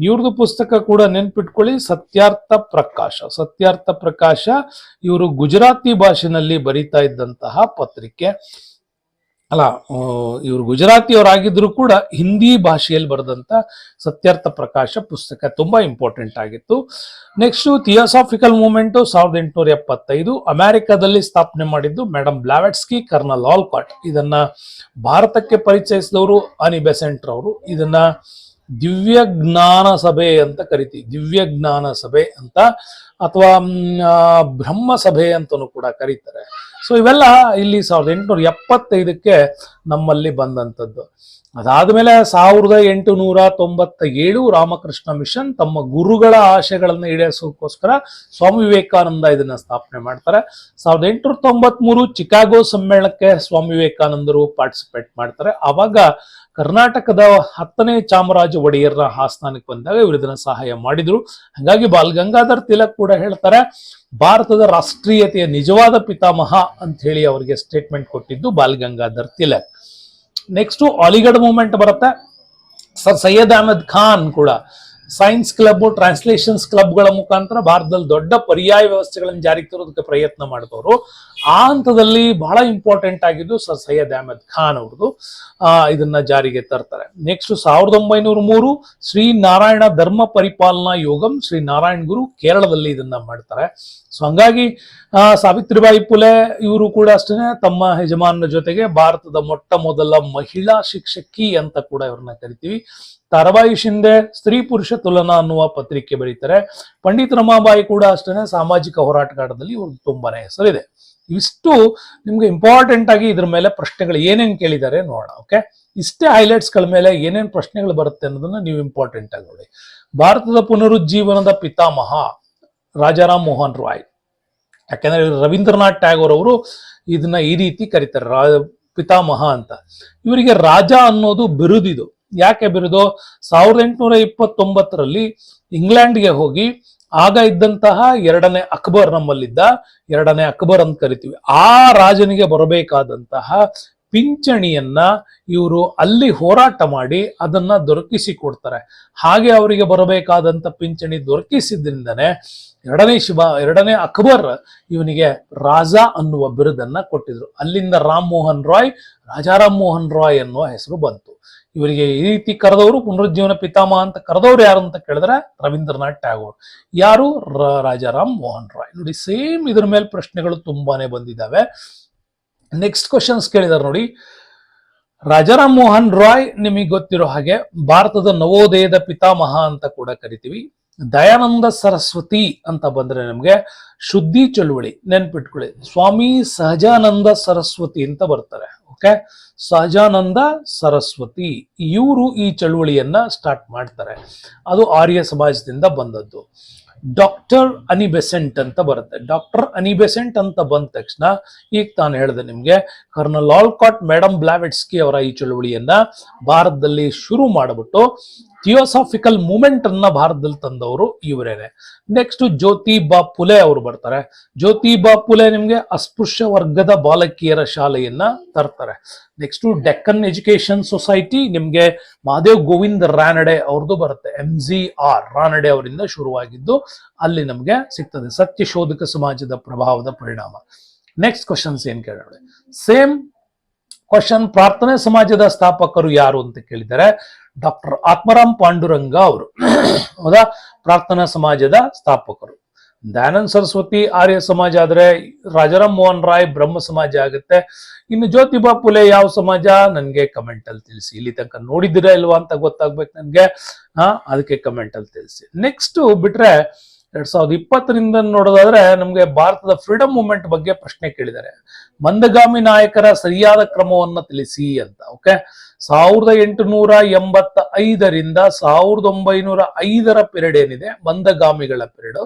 ಇವ್ರದ್ದು ಪುಸ್ತಕ ಕೂಡ ನೆನ್ಪಿಟ್ಕೊಳ್ಳಿ, ಸತ್ಯಾರ್ಥ ಪ್ರಕಾಶ. ಸತ್ಯಾರ್ಥ ಪ್ರಕಾಶ ಇವರು ಗುಜರಾತಿ ಭಾಷೆನಲ್ಲಿ ಬರೀತಾ ಇದ್ದಂತಹ ಪತ್ರಿಕೆ. ಅಲ್ಲ, ಇವರು ಗುಜರಾತಿಯವರಾಗಿದ್ರು ಕೂಡ ಹಿಂದಿ ಭಾಷೆಯಲ್ಲಿ ಬರೆದಂತ ಸತ್ಯಾರ್ಥ ಪ್ರಕಾಶ ಪುಸ್ತಕ ತುಂಬಾ ಇಂಪಾರ್ಟೆಂಟ್ ಆಗಿತ್ತು. ನೆಕ್ಸ್ಟ್ ಥಿಯೋಸಾಫಿಕಲ್ ಮೂವ್ಮೆಂಟ್ 1875 ಅಮೆರಿಕದಲ್ಲಿ ಸ್ಥಾಪನೆ ಮಾಡಿದ್ದು ಮೇಡಮ್ ಬ್ಲಾವೆಟ್ಸ್ಕಿ, ಕರ್ನಲ್ ಆಲ್ಕಾಟ್. ಇದನ್ನ ಭಾರತಕ್ಕೆ ಪರಿಚಯಿಸಿದವರು ಅನಿ ಬೆಸೆಂಟ್ ರವರು. ಇದನ್ನ ದಿವ್ಯ ಜ್ಞಾನ ಸಭೆ ಅಂತ ಕರಿತೀವಿ, ದಿವ್ಯ ಜ್ಞಾನ ಸಭೆ ಅಂತ, ಅಥವಾ ಬ್ರಹ್ಮ ಸಭೆ ಅಂತಲೂ ಕೂಡ ಕರೀತಾರೆ. ಸೊ ಇವೆಲ್ಲ ಇಲ್ಲಿ 1875ಕ್ಕೆ ನಮ್ಮಲ್ಲಿ ಬಂದಂಥದ್ದು. ಅದಾದ್ಮೇಲೆ 1897 ರಾಮಕೃಷ್ಣ ಮಿಷನ್ ತಮ್ಮ ಗುರುಗಳ ಆಶಯಗಳನ್ನ ಈಡೇರಿಸೋದಕ್ಕೋಸ್ಕರ ಸ್ವಾಮಿ ವಿವೇಕಾನಂದ ಇದನ್ನ ಸ್ಥಾಪನೆ ಮಾಡ್ತಾರೆ. 1893 ಚಿಕಾಗೋ ಸಮ್ಮೇಳನಕ್ಕೆ ಸ್ವಾಮಿ ವಿವೇಕಾನಂದರು ಪಾರ್ಟಿಸಿಪೇಟ್ ಮಾಡ್ತಾರೆ. ಆವಾಗ ಕರ್ನಾಟಕದ 10ನೇ ಚಾಮರಾಜ ಒಡೆಯರ ಆಸ್ಥಾನಕ್ಕೆ ಬಂದಾಗ ಇವರು ಇದನ್ನ ಸಹಾಯ ಮಾಡಿದ್ರು. ಹಾಗಾಗಿ ಬಾಲ್ ಗಂಗಾಧರ್ ತಿಲಕ್ ಕೂಡ ಹೇಳ್ತಾರೆ, ಭಾರತದ ರಾಷ್ಟ್ರೀಯತೆಯ ನಿಜವಾದ ಪಿತಾಮಹ ಅಂತ ಹೇಳಿ ಅವರಿಗೆ ಸ್ಟೇಟ್ಮೆಂಟ್ ಕೊಟ್ಟಿದ್ದು ball Gangadhar Tilak. Next Aligarh movement ಬರುತ್ತೆ. ಸರ್ ಸೈಯದ್ ಅಹಮದ್ ಖಾನ್ ಕೂಡ ಸೈನ್ಸ್ ಕ್ಲಬ್, ಟ್ರಾನ್ಸ್ಲೇಷನ್ಸ್ ಕ್ಲಬ್ಗಳ ಮುಖಾಂತರ ಭಾರತದಲ್ಲಿ ದೊಡ್ಡ ಪರ್ಯಾಯ ವ್ಯವಸ್ಥೆಗಳನ್ನು ಜಾರಿಗೆ ತರೋದಕ್ಕೆ ಪ್ರಯತ್ನ ಮಾಡಿದವರು. ಆ ಹಂತದಲ್ಲಿ ಬಹಳ ಇಂಪಾರ್ಟೆಂಟ್ ಆಗಿದ್ದು ಸರ್ ಸೈಯದ್ ಅಹಮದ್ ಖಾನ್ ಅವ್ರದ್ದು ಇದನ್ನ ಜಾರಿಗೆ ತರ್ತಾರೆ. ನೆಕ್ಸ್ಟ್ 1903 ಶ್ರೀ ನಾರಾಯಣ ಧರ್ಮ ಪರಿಪಾಲನಾ ಯೋಗಂ, ಶ್ರೀ ನಾರಾಯಣ್ ಗುರು ಕೇರಳದಲ್ಲಿ ಇದನ್ನ ಮಾಡ್ತಾರೆ. ಸೊ ಹಂಗಾಗಿ ಸಾವಿತ್ರಿಬಾಯಿ ಪುಲೆ ಇವರು ಕೂಡ ಅಷ್ಟೇ ತಮ್ಮ ಯಜಮಾನನ ಜೊತೆಗೆ ಭಾರತದ ಮೊಟ್ಟ ಮೊದಲ ಮಹಿಳಾ ಶಿಕ್ಷಕಿ ಅಂತ ಕೂಡ ಇವ್ರನ್ನ ಕರಿತೀವಿ. ತಾರಾಬಾಯಿ ಶಿಂದೆ ಸ್ತ್ರೀ ಪುರುಷ ತುಲನಾ ಅನ್ನುವ ಪತ್ರಿಕೆ ಬರೀತಾರೆ. ಪಂಡಿತ್ ರಮಾಬಾಯಿ ಕೂಡ ಅಷ್ಟೇ ಸಾಮಾಜಿಕ ಹೋರಾಟಗಾರದಲ್ಲಿ ಇವ್ರದ್ದು ತುಂಬಾನೇ ಹೆಸರಿದೆ. ಇಷ್ಟು ನಿಮ್ಗೆ ಇಂಪಾರ್ಟೆಂಟ್ ಆಗಿ ಇದ್ರ ಮೇಲೆ ಪ್ರಶ್ನೆಗಳು ಏನೇನ್ ಕೇಳಿದ್ದಾರೆ ನೋಡೋಣ. ಓಕೆ, ಇಷ್ಟೇ ಹೈಲೈಟ್ಸ್ ಗಳ ಮೇಲೆ ಏನೇನ್ ಪ್ರಶ್ನೆಗಳು ಬರುತ್ತೆ ಅನ್ನೋದನ್ನ ನೀವು ಇಂಪಾರ್ಟೆಂಟ್ ಆಗಿ ನೋಡಿ. ಭಾರತದ ಪುನರುಜ್ಜೀವನದ ಪಿತಾಮಹ ರಾಜಾರಾಮ್ ಮೋಹನ್ ರಾಯ್. ಯಾಕೆಂದ್ರೆ ರವೀಂದ್ರನಾಥ್ ಟ್ಯಾಗೋರ್ ಅವರು ಇದನ್ನ ಈ ರೀತಿ ಕರೀತಾರೆ, ಪಿತಾಮಹ ಅಂತ. ಇವರಿಗೆ ರಾಜ ಅನ್ನೋದು ಬಿರುದಿದು. ಯಾಕೆ ಬಿರುದು? 1829ರಲ್ಲಿ ಇಂಗ್ಲೆಂಡ್ಗೆ ಹೋಗಿ ಆಗ ಇದ್ದಂತಹ ಎರಡನೇ ಅಕ್ಬರ್, ನಮ್ಮಲ್ಲಿದ್ದ ಎರಡನೇ ಅಕ್ಬರ್ ಅಂತ ಕರಿತೀವಿ, ಆ ರಾಜನಿಗೆ ಬರಬೇಕಾದಂತಹ ಪಿಂಚಣಿಯನ್ನ ಇವರು ಅಲ್ಲಿ ಹೋರಾಟ ಮಾಡಿ ಅದನ್ನ ದೊರಕಿಸಿ ಕೊಡ್ತಾರೆ. ಹಾಗೆ ಅವರಿಗೆ ಬರಬೇಕಾದಂತ ಪಿಂಚಣಿ ದೊರಕಿಸಿದ್ರಿಂದನೇ ಎರಡನೇ ಅಕ್ಬರ್ ಇವನಿಗೆ ರಾಜ ಅನ್ನುವ ಬಿರುದನ್ನ ಕೊಟ್ಟಿದ್ರು. ಅಲ್ಲಿಂದ ರಾಮ್ ಮೋಹನ್ ರಾಯ್, ರಾಜಾರಾಮ್ ಮೋಹನ್ ರಾಯ್ ಅನ್ನುವ ಹೆಸರು ಬಂತು. ಇವರಿಗೆ ಈ ರೀತಿ ಕರೆದವರು, ಪುನರುಜ್ಜೀವನ ಪಿತಾಮಹ ಅಂತ ಕರೆದವ್ರು ಯಾರು ಅಂತ ಕೇಳಿದ್ರೆ ರವೀಂದ್ರನಾಥ್ ಟ್ಯಾಗೋರ್. ಯಾರು? ರಾಜಾರಾಮ್ ಮೋಹನ್ ರಾಯ್. ನೋಡಿ, ಸೇಮ್ ಇದ್ರ ಮೇಲೆ ಪ್ರಶ್ನೆಗಳು ತುಂಬಾನೇ ಬಂದಿದ್ದಾವೆ. ನೆಕ್ಸ್ಟ್ ಕ್ವಶನ್ಸ್ ಕೇಳಿದಾರೆ ನೋಡಿ. ರಾಜಾರಾಮ್ ಮೋಹನ್ ರಾಯ್ ನಿಮಗೆ ಗೊತ್ತಿರೋ ಹಾಗೆ ಭಾರತದ ನವೋದಯದ ಪಿತಾಮಹ ಅಂತ ಕೂಡ ಕರಿತೀವಿ. ದಯಾನಂದ ಸರಸ್ವತಿ ಅಂತ ಬಂದ್ರೆ ನಮ್ಗೆ ಶುದ್ಧಿ ಚಳುವಳಿ ನೆನ್ಪಿಟ್ಕೊಳ್ಳಿ. ಸ್ವಾಮಿ ಸಹಜಾನಂದ ಸರಸ್ವತಿ ಅಂತ ಬರ್ತಾರೆ. ಓಕೆ, ಸಹಜಾನಂದ ಸರಸ್ವತಿ ಇವರು ಈ ಚಳುವಳಿಯನ್ನ ಸ್ಟಾರ್ಟ್ ಮಾಡ್ತಾರೆ. ಅದು ಆರ್ಯ ಸಮಾಜದಿಂದ ಬಂದದ್ದು. ಡಾಕ್ಟರ್ ಅನಿ ಬೆಸೆಂಟ್ ಅಂತ ಬರುತ್ತೆ. ಡಾಕ್ಟರ್ ಅನಿ ಬೆಸೆಂಟ್ ಅಂತ ಬಂದ ತಕ್ಷಣ ಈಗ ತಾನು ಹೇಳಿದೆ ನಿಮ್ಗೆ, ಕರ್ನಲ್ ಆಲ್ಕಾಟ್, ಮೇಡಮ್ ಬ್ಲಾವೆಟ್ಸ್ಕಿ ಅವರ ಈ ಚಳುವಳಿಯನ್ನ ಭಾರತದಲ್ಲಿ ಶುರು ಮಾಡಿಬಿಟ್ಟು ಥಿಯೋಸಾಫಿಕಲ್ ಮೂವ್ಮೆಂಟ್ ಅನ್ನ ಭಾರತದಲ್ಲಿ ತಂದವರು ಇವರೇನೆ. ನೆಕ್ಸ್ಟ್ ಜ್ಯೋತಿಬಾ ಫುಲೆ ಅವರು ಬರ್ತಾರೆ. ಜ್ಯೋತಿಬಾ ಫುಲೆ ನಿಮ್ಗೆ ಅಸ್ಪೃಶ್ಯ ವರ್ಗದ ಬಾಲಕಿಯರ ಶಾಲೆಯನ್ನ ತರ್ತಾರೆ. ನೆಕ್ಸ್ಟ್ ಡೆಕ್ಕನ್ ಎಜುಕೇಶನ್ ಸೊಸೈಟಿ ನಿಮ್ಗೆ ಮಹಾದೇವ್ ಗೋವಿಂದ್ ರಾನಡೆ ಅವ್ರದ್ದು ಬರುತ್ತೆ. MGR ರಾನಡೆ ಅವರಿಂದ ಶುರುವಾಗಿದ್ದು ಅಲ್ಲಿ ನಮ್ಗೆ ಸಿಗ್ತದೆ. ಸತ್ಯಶೋಧಕ ಸಮಾಜದ ಪ್ರಭಾವದ ಪರಿಣಾಮ. ನೆಕ್ಸ್ಟ್ ಕ್ವಶನ್ಸ್ ಏನ್ ಕೇಳೋಣ. ಸೇಮ್ ಕ್ವಶನ್, ಪ್ರಾರ್ಥನೆ ಸಮಾಜದ ಸ್ಥಾಪಕರು ಯಾರು ಅಂತ ಕೇಳಿದ್ದಾರೆ. ಡಾಕ್ಟರ್ ಆತ್ಮಾರಾಮ್ ಪಾಂಡುರಂಗ ಅವರು. ಹೌದಾ? ಪ್ರಾರ್ಥನಾ ಸಮಾಜದ ಸ್ಥಾಪಕರು. ದಯಾನಂದ ಸರಸ್ವತಿ ಆರ್ಯ ಸಮಾಜ ಆದ್ರೆ, ರಾಜಾರಾಮ್ ಮೋಹನ್ ರಾಯ್ ಬ್ರಹ್ಮ ಸಮಾಜ ಆಗುತ್ತೆ. ಇನ್ನು ಜ್ಯೋತಿಬಾ ಫುಲೆ ಯಾವ ಸಮಾಜ? ನನ್ಗೆ ಕಮೆಂಟ್ ಅಲ್ಲಿ ತಿಳಿಸಿ. ಇಲ್ಲಿ ತನಕ ನೋಡಿದಿರಾ ಇಲ್ವಾ ಅಂತ ಗೊತ್ತಾಗ್ಬೇಕು ನನ್ಗೆ. ಅದಕ್ಕೆ ಕಮೆಂಟ್ ಅಲ್ಲಿ ತಿಳಿಸಿ. ನೆಕ್ಸ್ಟ್ ಬಿಟ್ರೆ 2020ರಿಂದ ನೋಡೋದಾದ್ರೆ ನಮ್ಗೆ ಭಾರತದ ಫ್ರೀಡಮ್ ಮೂವ್ಮೆಂಟ್ ಬಗ್ಗೆ ಪ್ರಶ್ನೆ ಕೇಳಿದ್ದಾರೆ. ಮಂದಗಾಮಿ ನಾಯಕರ ಸರಿಯಾದ ಕ್ರಮವನ್ನ ತಿಳಿಸಿ ಅಂತ. ಓಕೆ, 1885ರಿಂದ 1905ರ ಪಿರಿಯಡ್ ಏನಿದೆ, ಮಂದಗಾಮಿಗಳ ಪಿರಿಯಡ್.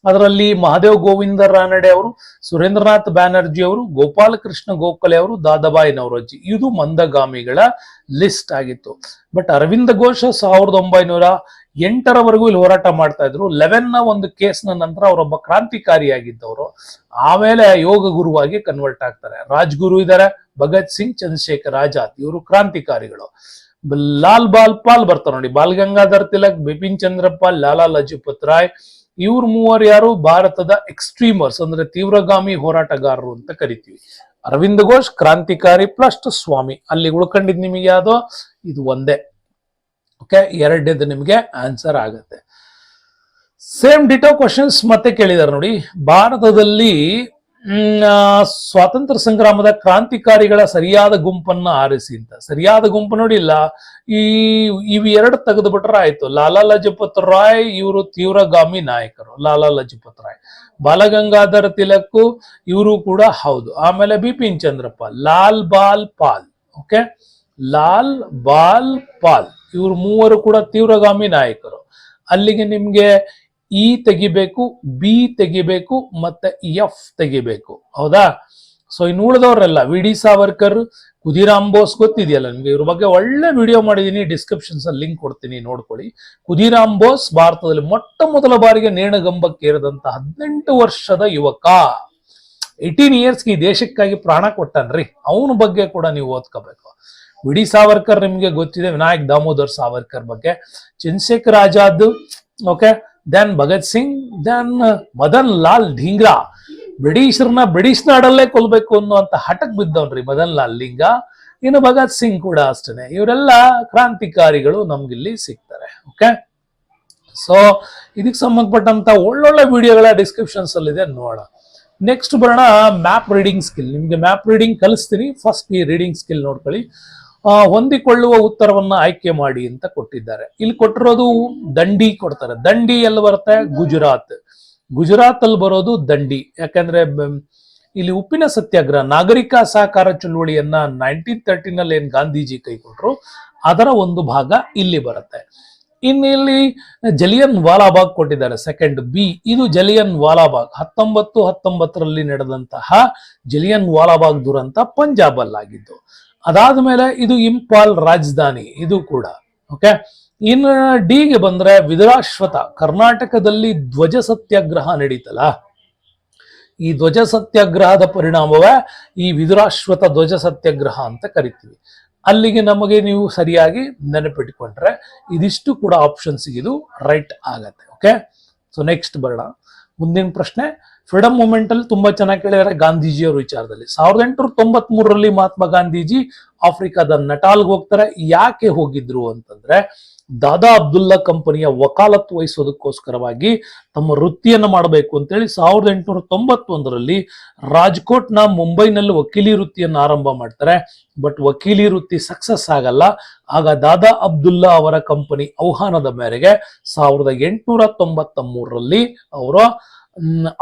ಅದರಲ್ಲಿ ಮಹಾದೇವ್ ಗೋವಿಂದ ರಾನಡೆ ಅವರು, ಸುರೇಂದ್ರನಾಥ್ ಬ್ಯಾನರ್ಜಿ ಅವರು, ಗೋಪಾಲಕೃಷ್ಣ ಗೋಖಲೆ ಅವರು, ದಾದಾಬಾಯಿ ನವರೋಜಿ, ಇದು ಮಂದಗಾಮಿಗಳ ಲಿಸ್ಟ್ ಆಗಿತ್ತು. ಬಟ್ ಅರವಿಂದ ಘೋಷ 1908ರವರೆಗೂ ಇಲ್ಲಿ ಹೋರಾಟ ಮಾಡ್ತಾ ಇದ್ರು. 11ನ ಒಂದು ಕೇಸ್ನ ನಂತರ ಅವರೊಬ್ಬ ಕ್ರಾಂತಿಕಾರಿಯಾಗಿದ್ದವರು. ಆಮೇಲೆ ಯೋಗ ಗುರುವಾಗಿ ಕನ್ವರ್ಟ್ ಆಗ್ತಾರೆ. ರಾಜ್ಗುರು ಇದ್ದಾರೆ, ಭಗತ್ ಸಿಂಗ್, ಚಂದ್ರಶೇಖರ್ ಆಜಾದ್, ಇವರು ಕ್ರಾಂತಿಕಾರಿಗಳು. ಲಾಲ್ ಬಾಲ್ ಪಾಲ್ ಬರ್ತಾರೆ ನೋಡಿ, ಬಾಲ್ ಗಂಗಾಧರ್ ತಿಲಕ್, ಬಿಪಿನ್ ಚಂದ್ರಪ್ಪ, ಲಾಲಾ ಲಜಪತ್ ರಾಯ್, ಇವ್ರ ಮೂವರು ಯಾರು? ಭಾರತದ ಎಕ್ಸ್ಟ್ರೀಮರ್ಸ್ ಅಂದ್ರೆ ತೀವ್ರಗಾಮಿ ಹೋರಾಟಗಾರರು ಅಂತ ಕರಿತೀವಿ. ಅರವಿಂದ ಘೋಷ್ ಕ್ರಾಂತಿಕಾರಿ ಪ್ಲಸ್ ಸ್ವಾಮಿ. ಅಲ್ಲಿ ಉಳ್ಕೊಂಡಿದ್ ನಿಮಗೆ ಯಾವ್ದೋ ಇದು ಒಂದೇ. ಓಕೆ, ಎರಡನೇದು ನಿಮಗೆ ಆನ್ಸರ್ ಆಗತ್ತೆ. ಸೇಮ್ ಡಿಟೋ ಕ್ವಶನ್ಸ್ ಮತ್ತೆ ಕೇಳಿದಾರೆ ನೋಡಿ. ಭಾರತದಲ್ಲಿ ಸ್ವಾತಂತ್ರ್ಯ ಸಂಗ್ರಾಮದ ಕ್ರಾಂತಿಕಾರಿಗಳ ಸರಿಯಾದ ಗುಂಪನ್ನ ಆರಿಸಿ ಅಂತ. ಸರಿಯಾದ ಗುಂಪು ನೋಡಿಲ್ಲ, ಇವು ಎರಡು ತೆಗೆದು ಬಿಟ್ರೆ ಆಯ್ತು. ಲಾಲಾ ಲಜಪತ್ ರಾಯ್ ಇವರು ತೀವ್ರಗಾಮಿ ನಾಯಕರು, ಲಾಲಾ ಲಜಪತ್ ರಾಯ್. ಬಾಲಗಂಗಾಧರ ತಿಲಕ್ ಇವರು ಕೂಡ ಹೌದು. ಆಮೇಲೆ ಬಿಪಿನ್ ಚಂದ್ರಪ್ಪ, ಲಾಲ್ ಬಾಲ್ ಪಾಲ್. ಓಕೆ, ಲಾಲ್ ಬಾಲ್ ಪಾಲ್ ಇವರು ಮೂವರು ಕೂಡ ತೀವ್ರಗಾಮಿ ನಾಯಕರು. ಅಲ್ಲಿಗೆ ನಿಮ್ಗೆ ಇ ತೆಗಿಬೇಕು, ಬಿ ತೆಗಿಬೇಕು, ಮತ್ತೆ ಎಫ್ ತೆಗಿಬೇಕು. ಹೌದಾ? ಸೊ ಇನ್ನು ಉಳಿದವರೆಲ್ಲ ವಿ ಡಿ ಸಾವರ್ಕರ್, ಖುದಿರಾಮ್ ಬೋಸ್ ಗೊತ್ತಿದೆಯಲ್ಲ ನಿಮ್ಗೆ, ಇವ್ರ ಬಗ್ಗೆ ಒಳ್ಳೆ ವಿಡಿಯೋ ಮಾಡಿದೀನಿ, ಡಿಸ್ಕ್ರಿಪ್ಷನ್ಸ್ ಅಲ್ಲಿ ಲಿಂಕ್ ಕೊಡ್ತೀನಿ, ನೋಡ್ಕೊಳ್ಳಿ. ಖುದಿರಾಮ್ ಬೋಸ್ ಭಾರತದಲ್ಲಿ ಮೊಟ್ಟ ಮೊದಲ ಬಾರಿಗೆ ನೇಣಗಂಬಕ್ಕೆ ಏರಿದಂತ 18 ವರ್ಷದ ಯುವಕ. 18 ಇಯರ್ಸ್ಗೆ ಈ ದೇಶಕ್ಕಾಗಿ ಪ್ರಾಣ ಕೊಟ್ಟನ್ರಿ. ಅವನ ಬಗ್ಗೆ ಕೂಡ ನೀವು ಓದ್ಕೋಬೇಕು. ವಿ ಡಿ ಸಾವರ್ಕರ್ ನಿಮ್ಗೆ ಗೊತ್ತಿದೆ, ವಿನಾಯಕ್ ದಾಮೋದರ್ ಸಾವರ್ಕರ್ ಬಗ್ಗೆ, Chandrashekhar Azad, okay, then Bhagat Singh, then Madan Lal Dhingra. British ನಾಡಲ್ಲೇ ಕೊಲ್ಬೇಕು ಅನ್ನುವಂತ ಹಠಕ್ ಬಿದ್ದವನ್ರಿ ಮದನ್ ಲಾಲ್ ಢೀಂಗ್ರಾ. ಇನ್ನು ಭಗತ್ ಸಿಂಗ್ ಕೂಡ ಅಷ್ಟೇನೆ. ಇವರೆಲ್ಲ ಕ್ರಾಂತಿಕಾರಿಗಳು ನಮ್ಗಿಲ್ಲಿ ಸಿಗ್ತಾರೆ. ಓಕೆ, ಸೊ ಇದಕ್ಕೆ ಸಂಬಂಧಪಟ್ಟಂತ ಒಳ್ಳೊಳ್ಳೆ ವಿಡಿಯೋಗಳ ಡಿಸ್ಕ್ರಿಪ್ಷನ್ಸ್ ಅಲ್ಲಿ ಇದೆ, ನೋಡೋಣ. ನೆಕ್ಸ್ಟ್ ಬರೋಣ ಮ್ಯಾಪ್ ರೀಡಿಂಗ್ ಸ್ಕಿಲ್. ನಿಮ್ಗೆ ಮ್ಯಾಪ್ ರೀಡಿಂಗ್ ಕಲಿಸ್ತೀನಿ. ಫಸ್ಟ್ ಈ ರೀಡಿಂಗ್ ಸ್ಕಿಲ್ ನೋಡ್ಕೊಳ್ಳಿ. ಹೊಂದಿಕೊಳ್ಳುವ ಉತ್ತರವನ್ನ ಆಯ್ಕೆ ಮಾಡಿ ಅಂತ ಕೊಟ್ಟಿದ್ದಾರೆ. ಇಲ್ಲಿ ಕೊಟ್ಟಿರೋದು ದಂಡಿ ಕೊಡ್ತಾರೆ. ದಂಡಿ ಎಲ್ಲಿ ಬರುತ್ತೆ? ಗುಜರಾತ್ ಅಲ್ಲಿ ಬರೋದು ದಂಡಿ. ಯಾಕಂದ್ರೆ ಇಲ್ಲಿ ಉಪ್ಪಿನ ಸತ್ಯಾಗ್ರಹ, ನಾಗರಿಕ ಸಹಕಾರ ಚಳುವಳಿಯನ್ನ 1913 ಏನ್ ಗಾಂಧೀಜಿ ಕೈಕೊಟ್ರು, ಅದರ ಒಂದು ಭಾಗ ಇಲ್ಲಿ ಬರುತ್ತೆ. ಇಲ್ಲಿ ಜಲಿಯನ್ ವಾಲಾಬಾಗ್ ಕೊಟ್ಟಿದ್ದಾರೆ, ಸೆಕೆಂಡ್ ಬಿ. ಇದು ಜಲಿಯನ್ ವಾಲಾಬಾಗ್ 1919 ನಡೆದಂತಹ ಜಲಿಯನ್ ವಾಲಾಬಾಗ್ ದುರಂತ ಪಂಜಾಬ್ ಅಲ್ಲಾಗಿದ್ದು. ಅದಾದ್ಮೇಲೆ ಇದು ಇಂಪಾಲ್ ರಾಜಧಾನಿ, ಇದು ಕೂಡ. ಓಕೆ, ಇನ್ನು ಡಿಗೆ ಬಂದ್ರೆ ವಿಧುರಾಶ್ವತ. ಕರ್ನಾಟಕದಲ್ಲಿ ಧ್ವಜ ಸತ್ಯಾಗ್ರಹ ನಡೀತಲ್ಲ, ಈ ಧ್ವಜ ಸತ್ಯಾಗ್ರಹದ ಪರಿಣಾಮವೇ ಈ ವಿಧುರಾಶ್ವತ ಧ್ವಜ ಸತ್ಯಾಗ್ರಹ ಅಂತ ಕರಿತೀವಿ. ಅಲ್ಲಿಗೆ ನಮಗೆ ನೀವು ಸರಿಯಾಗಿ ನೆನಪಿಟ್ಕೊಂಡ್ರೆ ಇದಿಷ್ಟು ಕೂಡ ಆಪ್ಷನ್ಸ್ ಇದು ರೈಟ್ ಆಗತ್ತೆ. ಓಕೆ, ಸೊ ನೆಕ್ಸ್ಟ್ ಬರೋಣ. ಮುಂದಿನ ಪ್ರಶ್ನೆ, ಫ್ರೀಡಮ್ ಮೂವ್ಮೆಂಟ್ ಅಲ್ಲಿ ತುಂಬಾ ಚೆನ್ನಾಗಿ ಕೇಳಿದರೆ ಗಾಂಧೀಜಿಯವರ ವಿಚಾರದಲ್ಲಿ. 1893 ಮಹಾತ್ಮ ಗಾಂಧೀಜಿ ಆಫ್ರಿಕಾದ ನಟಾಲ್ಗೆ ಹೋಗ್ತಾರೆ. ಯಾಕೆ ಹೋಗಿದ್ರು ಅಂತಂದ್ರೆ, ದಾದಾ ಅಬ್ದುಲ್ಲಾ ಕಂಪನಿಯ ವಕಾಲತ್ತು ವಹಿಸೋದಕ್ಕೋಸ್ಕರವಾಗಿ ತಮ್ಮ ವೃತ್ತಿಯನ್ನ ಮಾಡಬೇಕು ಅಂತೇಳಿ 1891 ರಾಜ್ಕೋಟ್ನ ಮುಂಬೈನಲ್ಲಿ ವಕೀಲಿ ವೃತ್ತಿಯನ್ನು ಆರಂಭ ಮಾಡ್ತಾರೆ. ಬಟ್ ವಕೀಲಿ ವೃತ್ತಿ ಸಕ್ಸಸ್ ಆಗಲ್ಲ. ಆಗ ದಾದಾ ಅಬ್ದುಲ್ಲಾ ಅವರ ಕಂಪನಿ ಆಹ್ವಾನದ ಮೇರೆಗೆ 1893 ಅವರು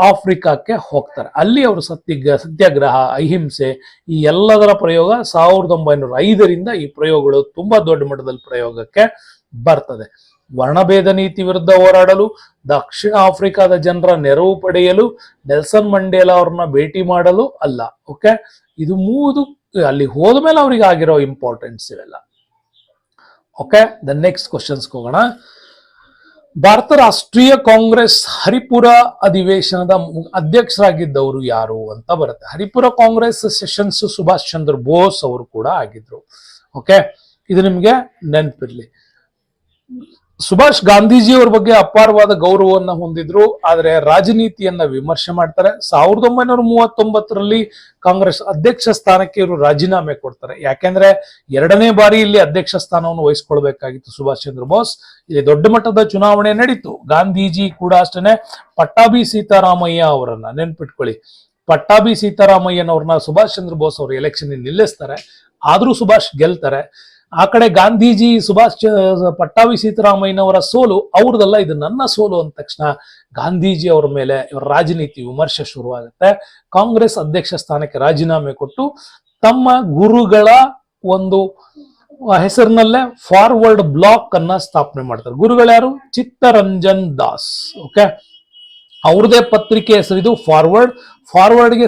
ಆಫ್ರಿಕಾಕ್ಕೆ ಹೋಗ್ತಾರೆ. ಅಲ್ಲಿ ಅವರು ಸತ್ಯಾಗ್ರಹ, ಅಹಿಂಸೆ ಈ ಎಲ್ಲದರ ಪ್ರಯೋಗ 1905 ಈ ಪ್ರಯೋಗಗಳು ತುಂಬಾ ದೊಡ್ಡ ಮಟ್ಟದಲ್ಲಿ ಪ್ರಯೋಗಕ್ಕೆ ಬರ್ತದೆ. ವರ್ಣಭೇದ ನೀತಿ ವಿರುದ್ಧ ಹೋರಾಡಲು, ದಕ್ಷಿಣ ಆಫ್ರಿಕಾದ ಜನರ ನೆರವು ಪಡೆಯಲು, ನೆಲ್ಸನ್ ಮಂಡೇಲಾ ಅವ್ರನ್ನ ಭೇಟಿ ಮಾಡಲು ಅಲ್ಲ. ಓಕೆ, ಇದು ಮೂರು ಅಲ್ಲಿ ಹೋದ್ಮೇಲೆ ಅವ್ರಿಗೆ ಆಗಿರೋ ಇಂಪಾರ್ಟೆನ್ಸ್ ಇವೆಲ್ಲ. ಓಕೆ, ದ ನೆಕ್ಸ್ಟ್ ಕ್ವಶನ್ಸ್ ಹೋಗೋಣ. ಭಾರತ ರಾಷ್ಟ್ರೀಯ ಕಾಂಗ್ರೆಸ್ ಹರಿಪುರ ಅಧಿವೇಶನದ ಅಧ್ಯಕ್ಷರಾಗಿದ್ದವರು ಯಾರು ಅಂತ ಬರುತ್ತೆ. ಹರಿಪುರ ಕಾಂಗ್ರೆಸ್ ಸೆಷನ್ಸ್ ಸುಭಾಷ್ ಚಂದ್ರ ಬೋಸ್ ಅವರು ಕೂಡ ಆಗಿದ್ರು. ಓಕೆ, ಇದು ನಿಮ್ಗೆ ನೆನಪಿರ್ಲಿ. ಸುಭಾಷ್ ಗಾಂಧೀಜಿಯವರ ಬಗ್ಗೆ ಅಪಾರವಾದ ಗೌರವವನ್ನ ಹೊಂದಿದ್ರು, ಆದರೆ ರಾಜನೀತಿಯನ್ನ ವಿಮರ್ಶೆ ಮಾಡ್ತಾರೆ. 1939 ಕಾಂಗ್ರೆಸ್ ಅಧ್ಯಕ್ಷ ಸ್ಥಾನಕ್ಕೆ ಇವರು ರಾಜೀನಾಮೆ ಕೊಡ್ತಾರೆ. ಯಾಕೆಂದ್ರೆ 2ನೇ ಬಾರಿ ಇಲ್ಲಿ ಅಧ್ಯಕ್ಷ ಸ್ಥಾನವನ್ನು ವಹಿಸ್ಕೊಳ್ಬೇಕಾಗಿತ್ತು ಸುಭಾಷ್ ಚಂದ್ರ ಬೋಸ್. ಇಲ್ಲಿ ದೊಡ್ಡ ಮಟ್ಟದ ಚುನಾವಣೆ ನಡೀತು. ಗಾಂಧೀಜಿ ಕೂಡ ಅಷ್ಟೇನೆ ಪಟ್ಟಾಭಿ ಸೀತಾರಾಮಯ್ಯ ಅವರನ್ನ ನೆನ್ಪಿಟ್ಕೊಳ್ಳಿ. ಪಟ್ಟಾಭಿ ಸೀತಾರಾಮಯ್ಯನವ್ರನ್ನ ಸುಭಾಷ್ ಚಂದ್ರ ಬೋಸ್ ಅವರು ಎಲೆಕ್ಷನ್ ನಿಲ್ಲಿಸ್ತಾರೆ. ಆದ್ರೂ ಸುಭಾಷ್ ಗೆಲ್ತಾರೆ. ಆ ಕಡೆ ಗಾಂಧೀಜಿ ಪಟ್ಟಾಭಿ ಸೀತಾರಾಮಯ್ಯನವರ ಸೋಲು ಅವ್ರದಲ್ಲ, ಇದು ನನ್ನ ಸೋಲು ಅಂದ ತಕ್ಷಣ ಗಾಂಧೀಜಿ ಅವರ ಮೇಲೆ ಇವರ ರಾಜನೀತಿ ವಿಮರ್ಶೆ ಶುರುವಾಗುತ್ತೆ. ಕಾಂಗ್ರೆಸ್ ಅಧ್ಯಕ್ಷ ಸ್ಥಾನಕ್ಕೆ ರಾಜೀನಾಮೆ ಕೊಟ್ಟು ತಮ್ಮ ಗುರುಗಳ ಒಂದು ಹೆಸರಿನಲ್ಲೇ ಫಾರ್ವರ್ಡ್ ಬ್ಲಾಕ್ ಅನ್ನ ಸ್ಥಾಪನೆ ಮಾಡ್ತಾರೆ. ಗುರುಗಳ್ಯಾರು? ಚಿತ್ತರಂಜನ್ ದಾಸ್. ಓಕೆ, ಅವ್ರದೇ ಪತ್ರಿಕೆ ಹೆಸರಿದು ಫಾರ್ವರ್ಡ್ಗೆ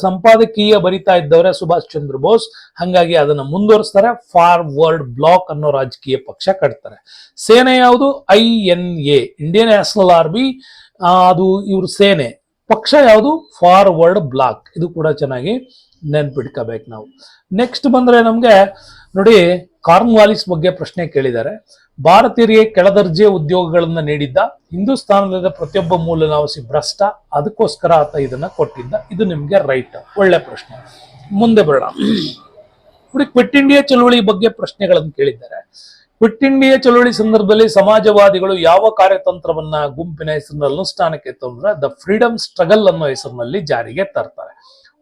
ಸಂಪಾದಕೀಯ ಬರಿತಾ ಇದ್ದವರೇ ಸುಭಾಷ್ ಚಂದ್ರ ಬೋಸ್. ಹಂಗಾಗಿ ಅದನ್ನ ಮುಂದುವರಿಸ್ತಾರೆ. ಫಾರ್ವರ್ಡ್ ಬ್ಲಾಕ್ ಅನ್ನೋ ರಾಜಕೀಯ ಪಕ್ಷ ಕಟ್ತಾರೆ. ಸೇನೆ ಯಾವುದು? INA, Indian national army. ಅದು ಇವ್ರ ಸೇನೆ. ಪಕ್ಷ ಯಾವುದು? ಫಾರ್ವರ್ಡ್ ಬ್ಲಾಕ್. ಇದು ಕೂಡ ಚೆನ್ನಾಗಿ ನೆನ್ಪಿಟ್ಕೋಬೇಕು ನಾವು. ನೆಕ್ಸ್ಟ್ ಬಂದ್ರೆ ನಮ್ಗೆ ನೋಡಿ, ಕಾರ್ನ್ವಾಲಿಸ್ ಬಗ್ಗೆ ಪ್ರಶ್ನೆ ಕೇಳಿದ್ದಾರೆ. ಭಾರತೀಯರಿಗೆ ಕೆಳದರ್ಜೆ ಉದ್ಯೋಗಗಳನ್ನ ನೀಡಿದ್ದ, ಹಿಂದೂಸ್ತಾನದ ಪ್ರತಿಯೊಬ್ಬ ಮೂಲ ನಿವಾಸಿ ಭ್ರಷ್ಟ, ಅದಕ್ಕೋಸ್ಕರ ಆತ ಇದನ್ನ ಕೊಟ್ಟಿದ್ದ. ಇದು ನಿಮ್ಗೆ ರೈಟ್. ಒಳ್ಳೆ ಪ್ರಶ್ನೆ. ಮುಂದೆ ಬರೋಣ. ನೋಡಿ, ಕ್ವಿಟ್ ಇಂಡಿಯಾ ಚಳವಳಿ ಬಗ್ಗೆ ಪ್ರಶ್ನೆಗಳನ್ನು ಕೇಳಿದ್ದಾರೆ. ಕ್ವಿಟ್ ಇಂಡಿಯಾ ಚಳವಳಿ ಸಂದರ್ಭದಲ್ಲಿ ಸಮಾಜವಾದಿಗಳು ಯಾವ ಕಾರ್ಯತಂತ್ರವನ್ನ ಗುಂಪಿನ ಹೆಸರಿನಲ್ಲಿ ಅನುಷ್ಠಾನಕ್ಕೆ ತಂದ್ರೆ ದ ಫ್ರೀಡಮ್ ಸ್ಟ್ರಗಲ್ ಅನ್ನೋ ಹೆಸರಿನಲ್ಲಿ ಜಾರಿಗೆ ತರ್ತಾರೆ.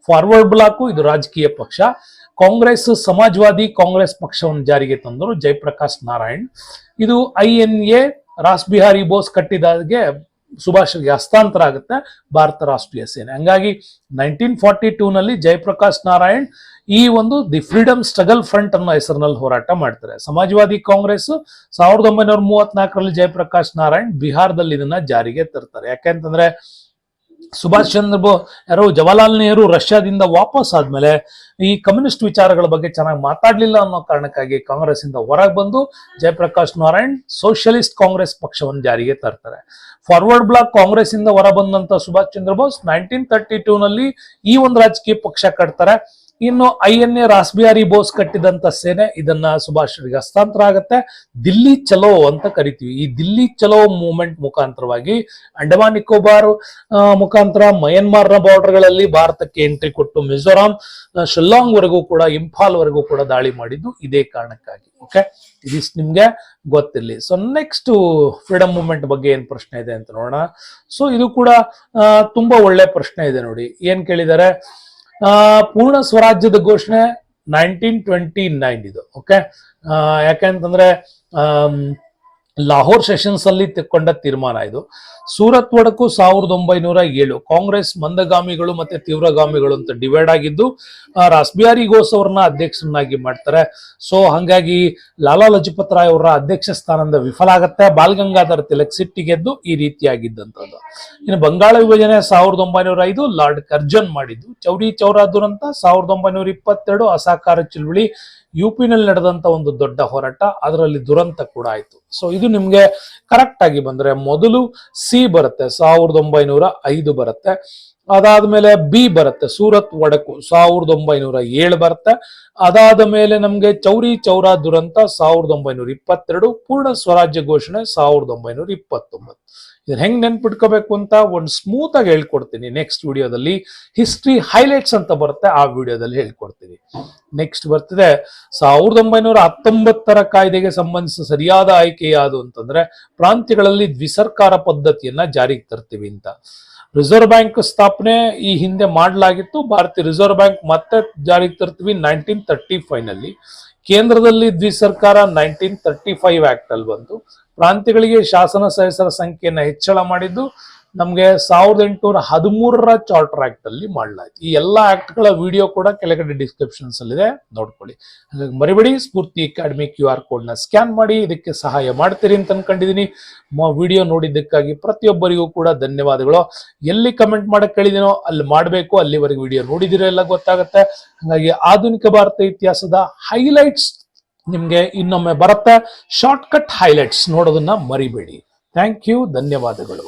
ಫಾರ್ವರ್ಡ್ ಬ್ಲಾಕ್ ಇದು ರಾಜಕೀಯ ಪಕ್ಷ. ಕಾಂಗ್ರೆಸ್ ಸಮಾಜವಾದಿ ಕಾಂಗ್ರೆಸ್ ಪಕ್ಷವನ್ನು ಜಾರಿಗೆ ತಂದರು ಜಯಪ್ರಕಾಶ್ ನಾರಾಯಣ್. ಇದು INA ರಾಸ್ ಬಿಹಾರಿ ಬೋಸ್ ಕಟ್ಟಿದಾಗೆ ಸುಭಾಷ್ಗೆ ಹಸ್ತಾಂತರ ಆಗುತ್ತೆ ಭಾರತ ರಾಷ್ಟ್ರೀಯ ಸೇನೆ. ಹಂಗಾಗಿ 1942 ಜಯಪ್ರಕಾಶ್ ನಾರಾಯಣ್ ಈ ಒಂದು ದಿ ಫ್ರೀಡಮ್ ಸ್ಟ್ರಗಲ್ ಫ್ರಂಟ್ ಅನ್ನೋ ಹೆಸರಿನಲ್ಲಿ ಹೋರಾಟ ಮಾಡ್ತಾರೆ. ಸಮಾಜವಾದಿ ಕಾಂಗ್ರೆಸ್ 1934 ಜಯಪ್ರಕಾಶ್ ನಾರಾಯಣ್ ಬಿಹಾರದಲ್ಲಿ ಇದನ್ನ ಜಾರಿಗೆ ತರ್ತಾರೆ. ಯಾಕೆಂತಂದ್ರೆ ಸುಭಾಷ್ ಚಂದ್ರ ಬೋಸ್ ಜವಾಹರ್ಲಾಲ್ ನೆಹರು ರಷ್ಯಾದಿಂದ ವಾಪಸ್ ಆದ್ಮೇಲೆ ಈ ಕಮ್ಯುನಿಸ್ಟ್ ವಿಚಾರಗಳ ಬಗ್ಗೆ ಚೆನ್ನಾಗಿ ಮಾತಾಡ್ಲಿಲ್ಲ ಅನ್ನೋ ಕಾರಣಕ್ಕಾಗಿ ಕಾಂಗ್ರೆಸ್ ಇಂದ ಹೊರಗೆ ಬಂದು ಜಯಪ್ರಕಾಶ್ ನಾರಾಯಣ್ ಸೋಷಿಯಲಿಸ್ಟ್ ಕಾಂಗ್ರೆಸ್ ಪಕ್ಷವನ್ನು ಜಾರಿಗೆ ತರ್ತಾರೆ. ಫಾರ್ವರ್ಡ್ ಬ್ಲಾಕ್ ಕಾಂಗ್ರೆಸ್ ಇಂದ ಹೊರ ಬಂದಂತ ಸುಭಾಷ್ ಚಂದ್ರ ಬೋಸ್ 1932 ಈ ಒಂದು ರಾಜಕೀಯ ಪಕ್ಷ ಕಟ್ತಾರೆ. ಇನ್ನು INA ರಾಸ್ಬಿಹಾರಿ ಬೋಸ್ ಕಟ್ಟಿದಂತ ಸೇನೆ ಇದನ್ನ ಸುಭಾಷ್ರಿಗೆ ಹಸ್ತಾಂತರ ಆಗುತ್ತೆ. ದಿಲ್ಲಿ ಚಲೋ ಅಂತ ಕರಿತೀವಿ. ಈ ದಿಲ್ಲಿ ಚಲೋ ಮೂವ್ಮೆಂಟ್ ಮುಖಾಂತರವಾಗಿ ಅಂಡಮಾನ್ ನಿಕೋಬಾರ್ ಮುಖಾಂತರ ಮಯನ್ಮಾರ್ ನ ಬಾರ್ಡರ್ ಗಳಲ್ಲಿ ಭಾರತಕ್ಕೆ ಎಂಟ್ರಿ ಕೊಟ್ಟು ಮಿಜೋರಾಂ ಶಿಲ್ಲಾಂಗ್ ವರೆಗೂ ಕೂಡ, ಇಂಫಾಲ್ ವರೆಗೂ ಕೂಡ ದಾಳಿ ಮಾಡಿದ್ದು ಇದೇ ಕಾರಣಕ್ಕಾಗಿ. ಓಕೆ, ಇದಿಷ್ಟು ನಿಮ್ಗೆ ಗೊತ್ತಿರಲಿ. ಸೊ ನೆಕ್ಸ್ಟ್ ಫ್ರೀಡಮ್ ಮೂವ್ಮೆಂಟ್ ಬಗ್ಗೆ ಏನ್ ಪ್ರಶ್ನೆ ಇದೆ ಅಂತ ನೋಡೋಣ. ಸೊ ಇದು ಕೂಡ ತುಂಬಾ ಒಳ್ಳೆ ಪ್ರಶ್ನೆ ಇದೆ ನೋಡಿ. ಏನ್ ಕೇಳಿದ್ದಾರೆ, ಪೂರ್ಣ ಸ್ವರಾಜ್ಯದ ಘೋಷಣೆ 1929 ಇದು. ಓಕೆ, ಯಾಕೆಂತಂದ್ರೆ ಲಾಹೋರ್ ಸೆಷನ್ಸ್ ಅಲ್ಲಿ ತೆಕ್ಕೊಂಡ ತೀರ್ಮಾನ ಇದು. ಸೂರತ್ ಒಡಕು 1907. ಕಾಂಗ್ರೆಸ್ ಮಂದಗಾಮಿಗಳು ಮತ್ತೆ ತೀವ್ರಗಾಮಿಗಳು ಅಂತ ಡಿವೈಡ್ ಆಗಿದ್ದು ರಾಸ್ಬಿಹಾರಿ ಘೋಷ್ ಅವ್ರನ್ನ ಅಧ್ಯಕ್ಷರನ್ನಾಗಿ ಮಾಡ್ತಾರೆ. ಸೊ ಹಂಗಾಗಿ ಲಾಲಾ ಲಜಪತ್ ರಾಯ್ ಅವರ ಅಧ್ಯಕ್ಷ ಸ್ಥಾನದಿಂದ ವಿಫಲ ಆಗತ್ತೆ. ಬಾಲ್ ಗಂಗಾಧರ್ ತಿಲಕ್ ಸಿಟ್ಟಿಗೆದ್ದು ಈ ರೀತಿಯಾಗಿದ್ದಂಥದ್ದು. ಇನ್ನು ಬಂಗಾಳ ವಿಭಜನೆ 1905 ಲಾರ್ಡ್ ಕರ್ಜನ್ ಮಾಡಿದ್ದು. ಚೌರಿ ಚೌರಾ ದುರಂತ 1922 ಅಸಹಕಾರ ಚಳುವಳಿ UP-ನಲ್ಲಿ ನಡೆದಂತ ಒಂದು ದೊಡ್ಡ ಹೋರಾಟ, ಅದರಲ್ಲಿ ದುರಂತ ಕೂಡ ಆಯ್ತು. ಸೊ ಇದು ನಿಮ್ಗೆ ಕರೆಕ್ಟ್ ಆಗಿ ಬಂದ್ರೆ ಮೊದಲು C ಬರುತ್ತೆ, 1905 ಬರುತ್ತೆ. ಅದಾದ್ಮೇಲೆ B ಬರುತ್ತೆ, ಸೂರತ್ ಒಡಕು 1907 ಬರುತ್ತೆ. ಅದಾದ ಮೇಲೆ ನಮ್ಗೆ ಚೌರಿ ಚೌರಾ ದುರಂತ 1922, ಪೂರ್ಣ ಸ್ವರಾಜ್ಯ ಘೋಷಣೆ 1929. ಇದನ್ನ ಹೆಂಗ್ ನೆನ್ಪಿಟ್ಕೋಬೇಕು ಅಂತ ಒಂದು ಸ್ಮೂತ್ ಆಗಿ ಹೇಳ್ಕೊಡ್ತೀನಿ ನೆಕ್ಸ್ಟ್ ವಿಡಿಯೋದಲ್ಲಿ. ಹಿಸ್ಟ್ರಿ ಹೈಲೈಟ್ಸ್ ಅಂತ ಬರುತ್ತೆ, ಆ ವಿಡಿಯೋದಲ್ಲಿ ಹೇಳ್ಕೊಡ್ತೀನಿ. ನೆಕ್ಸ್ಟ್ ಬರ್ತಿದೆ 1919 ಕಾಯ್ದೆಗೆ ಸಂಬಂಧಿಸಿದ ಸರಿಯಾದ ಆಯ್ಕೆ ಯಾವುದು ಅಂತಂದ್ರೆ ಪ್ರಾಂತ್ಯಗಳಲ್ಲಿ ದ್ವಿಸರ್ಕಾರ ಪದ್ಧತಿಯನ್ನ ಜಾರಿಗೆ ತರ್ತೀವಿ ಅಂತ. ರಿಸರ್ವ್ ಬ್ಯಾಂಕ್ ಸ್ಥಾಪನೆ ಈ ಹಿಂದೆ ಮಾಡಲಾಗಿತ್ತು. ಭಾರತೀಯ ರಿಸರ್ವ್ ಬ್ಯಾಂಕ್ ಮತ್ತೆ ಜಾರಿಗೆ ತರ್ತೀವಿ 1935 ನಲ್ಲಿ. ಕೇಂದ್ರದಲ್ಲಿ ದ್ವಿಸರ್ಕಾರ 1935 ಆಕ್ಟ್ ಅಲ್ಲಿ ಬಂತು. ಪ್ರಾಂತ್ಯಗಳಿಗೆ ಶಾಸನ ಸದಸ್ಯರ ಸಂಖ್ಯೆಯನ್ನು ಹೆಚ್ಚಳ ಮಾಡಿದ್ದು ನಮ್ಗೆ 1813 ಚಾರ್ಟರ್ ಆಕ್ಟ್ ಅಲ್ಲಿ ಮಾಡಲಾಯಿತು. ಈ ಎಲ್ಲಾ ಆಕ್ಟ್ ಗಳ ವಿಡಿಯೋ ಕೂಡ ಕೆಳಗಡೆ ಡಿಸ್ಕ್ರಿಪ್ಷನ್ಸ್ ಅಲ್ಲಿ ಇದೆ, ನೋಡ್ಕೊಳ್ಳಿ. ಹಾಗಾಗಿ ಮರಿಬೇಡಿ, ಸ್ಫೂರ್ತಿ ಅಕಾಡೆಮಿ QR ಕೋಡ್ ನ ಸ್ಕ್ಯಾನ್ ಮಾಡಿ ಇದಕ್ಕೆ ಸಹಾಯ ಮಾಡ್ತೀರಿ ಅಂತ ಅನ್ಕೊಂಡಿದೀನಿ. ವಿಡಿಯೋ ನೋಡಿದ್ದಕ್ಕಾಗಿ ಪ್ರತಿಯೊಬ್ಬರಿಗೂ ಕೂಡ ಧನ್ಯವಾದಗಳು. ಎಲ್ಲಿ ಕಮೆಂಟ್ ಮಾಡಕ್ ಕೇಳಿದಿನೋ ಅಲ್ಲಿ ಮಾಡಬೇಕು, ಅಲ್ಲಿವರೆಗೆ ವಿಡಿಯೋ ನೋಡಿದಿರೋ ಎಲ್ಲ ಗೊತ್ತಾಗುತ್ತೆ. ಹಾಗಾಗಿ ಆಧುನಿಕ ಭಾರತ ಇತಿಹಾಸದ ಹೈಲೈಟ್ಸ್ ನಿಮ್ಗೆ ಇನ್ನೊಮ್ಮೆ ಬರುತ್ತೆ. ಶಾರ್ಟ್ ಕಟ್ ಹೈಲೈಟ್ಸ್ ನೋಡೋದನ್ನ ಮರಿಬೇಡಿ. ಥ್ಯಾಂಕ್ ಯು, ಧನ್ಯವಾದಗಳು.